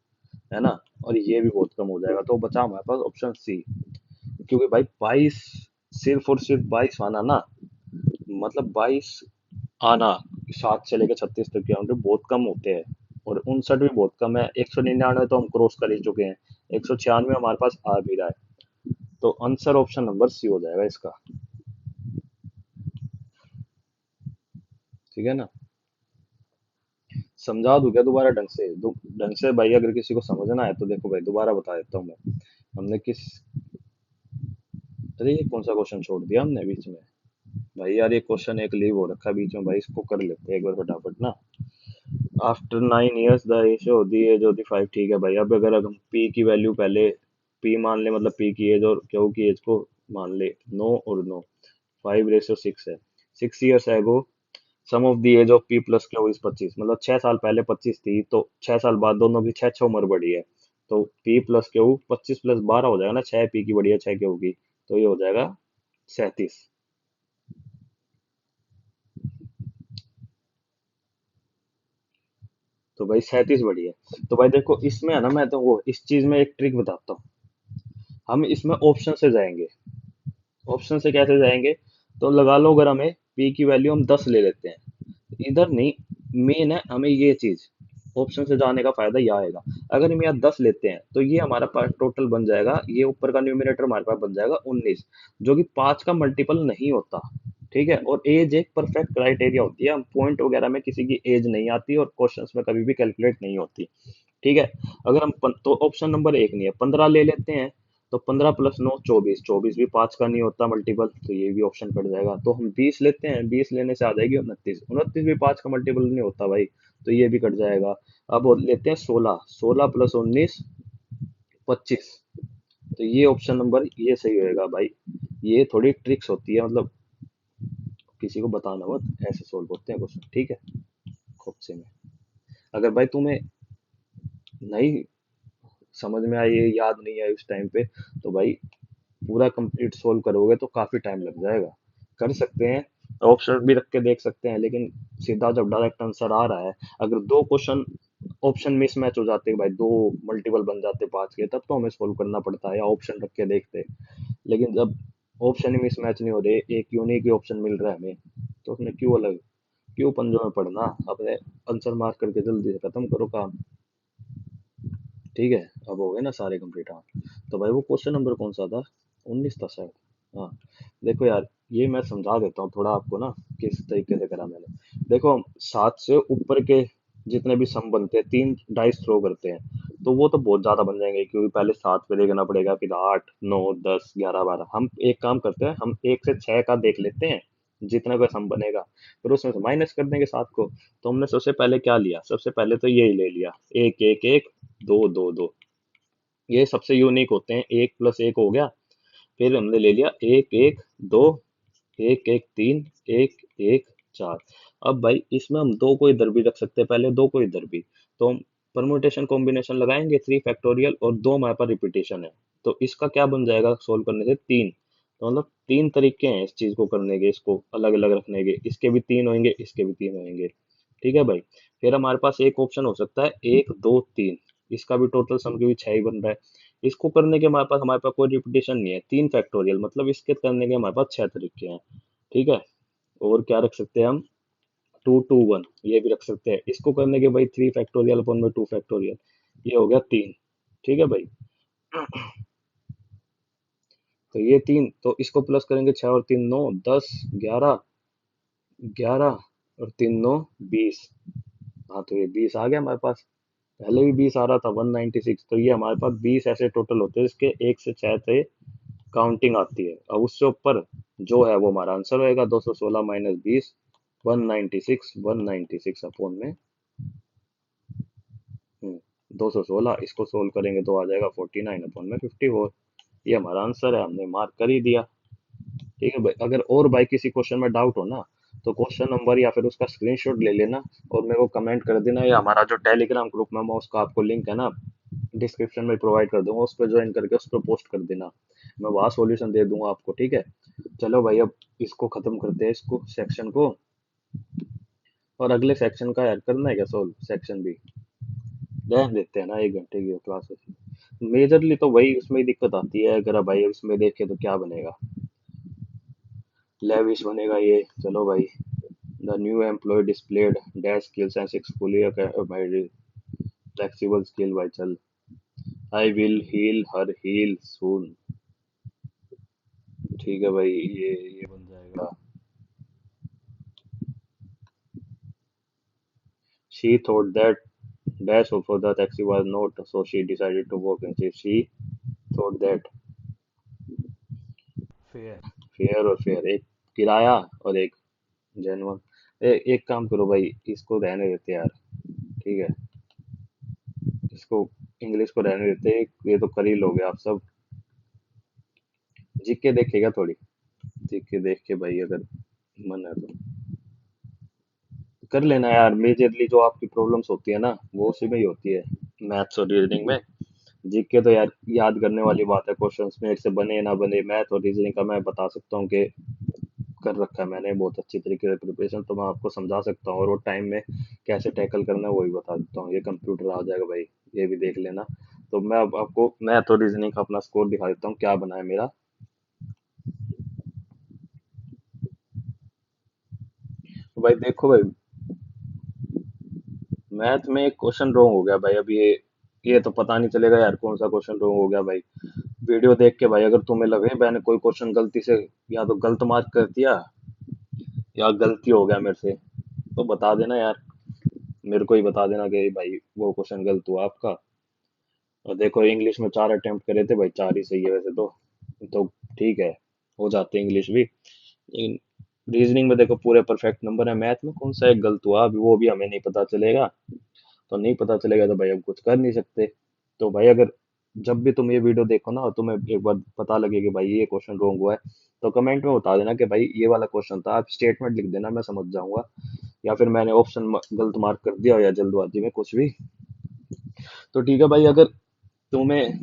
है ना। और ये भी बहुत कम हो जाएगा, तो बचा हमारे पास ऑप्शन सी। क्योंकि भाई 22, सिर्फ और सिर्फ 22 आना ना, मतलब 22 आना 7 से लेकर 36 तक के अंक बहुत कम होते हैं। और 59 भी बहुत कम है। 199 तो हम क्रॉस कर ही चुके हैं। 196 हमारे पास आ भी रहा है। तो आंसर ऑप्शन नंबर सी हो जाएगा इसका। ठीक है ना। समझा दूं क्या दोबारा ढंग से? ढंग से भाई, अगर किसी को समझना है तो देखो भाई दोबारा बता देता हूँ मैं। हमने किस, अरे ये कौन सा क्वेश्चन छोड़ दिया हमने बीच में? भाई यार ये क्वेश्चन एक लीव हो रखा है बीच में भाई, इसको कर लेते हैं एक बार फटाफट ना। After 9 years the ratio the age of the 5। ठीक है भाई, अब अगर हम पी की वैल्यू पहले पी मान ले, मतलब पी की एज और क्यू की एज को मान ले, 9 और 9, 5/6 है। 6 years ago sum of the age of P plus Q is 25। मतलब 6 साल पहले 25 थी, तो 6 साल बाद दोनों की 6 6 उम्र बढ़ी है। तो पी प्लस क्यू 25 + 12 हो जाएगा ना, 6 पी की बढ़ी है 6 क्यू की। तो ये हो जाएगा 37। तो भाई 37 बढ़ी है। तो भाई देखो इसमें है ना, मैं तो वो इस चीज में एक ट्रिक बताता हूँ। हम इसमें ऑप्शन से जाएंगे। ऑप्शन से कैसे जाएंगे? तो लगा लो अगर हमें पी की वैल्यू हम 10 ले लेते हैं, इधर नहीं, मेन है हमें ये चीज। ऑप्शन से जाने का फायदा यह आएगा। अगर हम यहाँ 10 लेते हैं तो ये हमारा पास टोटल बन जाएगा, ये ऊपर का न्यूमिनेटर हमारे पास बन जाएगा 19, जो कि 5 का मल्टीपल नहीं होता। ठीक है। और एज एक परफेक्ट क्राइटेरिया होती है, हम पॉइंट वगैरह में किसी की एज नहीं आती और क्वेश्चंस में कभी भी कैलकुलेट नहीं होती। ठीक है। अगर हम तो ऑप्शन नंबर एक नहीं है, 15 ले लेते हैं। तो 15 + 9 24, 24 भी 5 का नहीं होता मल्टीपल, तो ये भी ऑप्शन कट जाएगा। तो हम 20 लेते हैं, 20 लेने से आ जाएगी 29, 29 भी 5 का मल्टीपल नहीं होता भाई, तो ये भी कट जाएगा। अब और लेते हैं 16, 16 + 19 25। तो ये ऑप्शन नंबर ये सही होएगा भाई। ये थोड़ी ट्रिक्स होती है, मतलब किसी को बताना मत, ऐसे सोल्व होते हैं क्वेश्चन। ठीक है। खुद से में, अगर भाई तुम्हें नहीं समझ में आई, याद नहीं आई उस टाइम पे, तो भाई पूरा कंप्लीट सोल्व करोगे तो काफी टाइम लग जाएगा। कर सकते हैं, ऑप्शन भी रख के देख सकते हैं, लेकिन सीधा जब डायरेक्ट आंसर आ रहा है, अगर दो क्वेश्चन ऑप्शन मिसमैच हो जाते हैं भाई, दो मल्टीपल बन जाते 5 के, तब तो हमें सोल्व करना पड़ता है या ऑप्शन रख के देखते हैं। लेकिन जब ऑप्शन ही मिसमैच नहीं हो रहे, एक यूनिक ही ऑप्शन मिल रहा है हमें, तो उसमें क्यों अलग, क्यों पंजों में पड़ना? अपने आंसर मार्क करके जल्दी से खत्म करो काम। ठीक है। अब हो गए ना सारे कंप्लीट? हाँ। तो भाई वो क्वेश्चन नंबर कौन सा था? 19 था शायद। हाँ। देखो यार, ये मैं समझा देता हूँ थोड़ा आपको ना, किस तरीके से करा मैंने। देखो हम 7 से ऊपर के जितने भी सम बनते हैं, 3 डाइस थ्रो करते हैं, तो वो तो बहुत ज्यादा बन जाएंगे, क्योंकि पहले 7 पे देखना पड़ेगा, फिर 8 9 10 11 12। हम एक काम करते हैं, हम 1 से 6 का देख लेते हैं, जितना का सम बनेगा, फिर उसमें से माइनस कर देंगे 7 को। तो हमने सबसे पहले क्या लिया? सबसे पहले तो यही ले लिया, 1 1 1 2 2 2। ये सबसे यूनिक होते हैं, 1 + 1 हो गया, फिर हमने ले लिया एक एक दो, एक एक तीन, एक एक चार। अब भाई इसमें हम दो को इधर भी रख सकते हैं, पहले दो को इधर भी। तो हम परमुटेशन कॉम्बिनेशन लगाएंगे 3 फैक्टोरियल, और दो हमारे पास रिपीटेशन है। तो इसका क्या बन जाएगा सोल्व करने से? 3। तो मतलब 3 तरीके हैं इस चीज को करने के, इसको अलग अलग रखने के। इसके भी 3 होंगे, इसके भी 3 होंगे। ठीक है भाई। फिर हमारे पास एक ऑप्शन हो सकता है 1 2 3। इसका भी टोटल सम के भी 6 ही बन रहा है। इसको करने के हमारे पास कोई रिपीटेशन नहीं है। 3 फैक्टोरियल मतलब इसके करने के हमारे पास 6 तरीके हैं। ठीक है। और क्या रख सकते हैं हम? 2 2 1 ये भी रख सकते हैं। इसको करने के भाई 3 फैक्टोरियल अपन में 2 फैक्टोरियल, ये हो गया 3। ठीक है भाई। तो ये 3, तो इसको प्लस करेंगे 6 और 3 9, 10, 11, 11 और 3 9 20। हाँ तो ये 20 आ गया हमारे पास। पहले भी 20 आ रहा था 196। तो ये हमारे पास 20 ऐसे टोटल होते हैं इसके 1 से 6 से काउंटिंग आती है। अब उससे ऊपर जो है वो हमारा आंसर होएगा। 216 - 20, 196, 196 अपॉन में 216। इसको सोल्व करेंगे तो आ जाएगा 49 अपॉन में 54। ये हमारा आंसर है, हमने मार्क कर ही दिया। ठीक है भाई। अगर और भाई किसी क्वेश्चन में डाउट हो ना, तो क्वेश्चन नंबर या फिर उसका स्क्रीनशॉट ले लेना और मेरे को कमेंट कर देना, या हमारा जो टेलीग्राम ग्रुप में मैं उसका आपको लिंक है ना डिस्क्रिप्शन में प्रोवाइड कर दूंगा, उस पर ज्वाइन करके उस पर पोस्ट कर देना। मैं वहाँ सॉल्यूशन दे दूंगा आपको। ठीक है। चलो भाई अब इसको खत्म करते हैं, इसको सेक्शन को। और अगले सेक्शन का यार करना है क्या सोल्व? सेक्शन भी रहने देते हैं ना, 1 घंटे की क्लास है। मेजरली तो वही उसमें ही दिक्कत आती है। अगर भाई उसमें देखे तो क्या बनेगा? लेविश बनेगा ये। चलो भाई। The new employ displayed dash skills and successfully भाई फ्लेक्सिबल स्किल भाई। चल I will heal her heal soon. ठीक है भाई। ये बन जाएगा। She thought that dash for the taxi was not, so she decided to walk instead. She thought that fair, fair और फेयर, एक किराया और एक जेनवन। एक काम करो भाई, इसको रहने देते यार। ठीक है। इसको इंग्लिश को रहने देते। ये तो कर ही लोगे आप सब। जीके देखेगा थोड़ी। जीके देख के भाई अगर मन है तो कर लेना यार। मेजरली जो आपकी प्रॉब्लम्स होती है ना वो उसी में ही होती है, मैथ्स और रीजनिंग में। जीके तो यार याद करने वाली बात है। क्वेश्चंस में से बने ना बने, मैथ और रीजनिंग का मैं बता सकता हूँ कि कर रखा है मैंने बहुत अच्छी तरीके से प्रिपरेशन। तो मैं आपको समझा सकता हूँ, और वो टाइम में कैसे टैकल करना है वो भी बता सकता हूँ। ये कंप्यूटर आ जाएगा भाई, ये भी देख लेना। तो मैं अब आपको मैथ और रीजनिंग का अपना स्कोर दिखा देता हूँ क्या बना है मेरा। तो भाई देखो भाई, मैथ में एक क्वेश्चन रॉन्ग हो गया भाई। अब ये तो पता नहीं चलेगा यार कौन सा क्वेश्चन रॉन्ग हो गया भाई। वीडियो देख के भाई अगर तुम्हें लगे मैंने कोई क्वेश्चन गलती से या तो गलत मार्क कर दिया या गलती हो गया मेरे से, तो बता देना यार। मेरे को ही बता देना कि भाई वो क्वेश्चन गलत हुआ आपका। और देखो इंग्लिश में 4 अटेम्प्ट करे थे भाई, 4 ही सही है वैसे तो ठीक है, हो जाते इंग्लिश भी। लेकिन रीजनिंग में देखो पूरे परफेक्ट नंबर है। मैथ में कौन सा एक गलत हुआ अभी वो भी हमें नहीं पता चलेगा। तो नहीं पता चलेगा तो भाई हम कुछ कर नहीं सकते। तो भाई अगर जब भी तुम ये वीडियो देखो ना और तुम्हें एक बार पता लगे कि भाई ये क्वेश्चन रॉन्ग हुआ है, तो कमेंट में बता देना कि भाई ये वाला क्वेश्चन था। आप स्टेटमेंट लिख देना, मैं समझ जाऊंगा। या फिर मैंने ऑप्शन गलत मार्क कर दिया या जल्दबाजी में कुछ भी। तो ठीक है भाई। अगर तुम्हें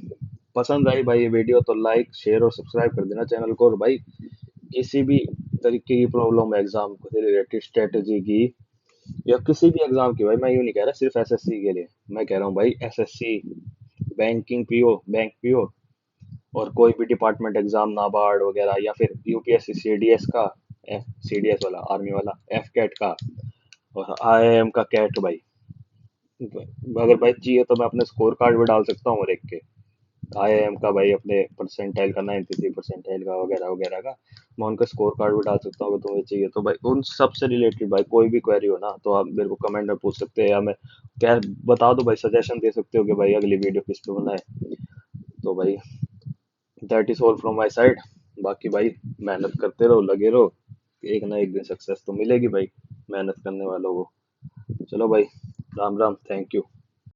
पसंद आई भाई ये वीडियो तो लाइक शेयर और सब्सक्राइब कर देना चैनल को। और भाई किसी भी तरीके की प्रॉब्लम है एग्जाम से रिलेटेड, स्ट्रेटेजी की या किसी भी एग्जाम की, भाई मैं यूं नहीं कह रहा सिर्फ एसएससी के लिए। मैं कह रहा हूँ भाई SSC, banking PO, bank PO, और कोई भी डिपार्टमेंट एग्जाम, नाबार्ड वगैरह, या फिर यूपीएससी सीडीएस का, सीडीएस वाला आर्मी वाला, एफ कैट का, और आईआईएम का कैट भाई। अगर भाई चाहिए तो मैं अपने स्कोर कार्ड भी डाल सकता हूँ और एक के आईआईएम का भाई, अपने परसेंटाइल का 93 परसेंटाइल का वगैरह वगैरह का। मैं उनका स्कोर कार्ड भी डाल सकता हूँ। अगर तुम्हें चाहिए तो भाई उन सब से रिलेटेड भाई कोई भी क्वेरी हो ना तो आप मेरे को कमेंट में पूछ सकते हैं, या मैं क्या बता दो भाई, सजेशन दे सकते हो कि भाई अगली वीडियो किस पे बनाए। तो भाई that is all from my side. बाकी भाई मेहनत करते रहो, लगे रहो, एक ना एक दिन सक्सेस तो मिलेगी भाई मेहनत करने वालों को। चलो भाई, राम राम, थैंक यू।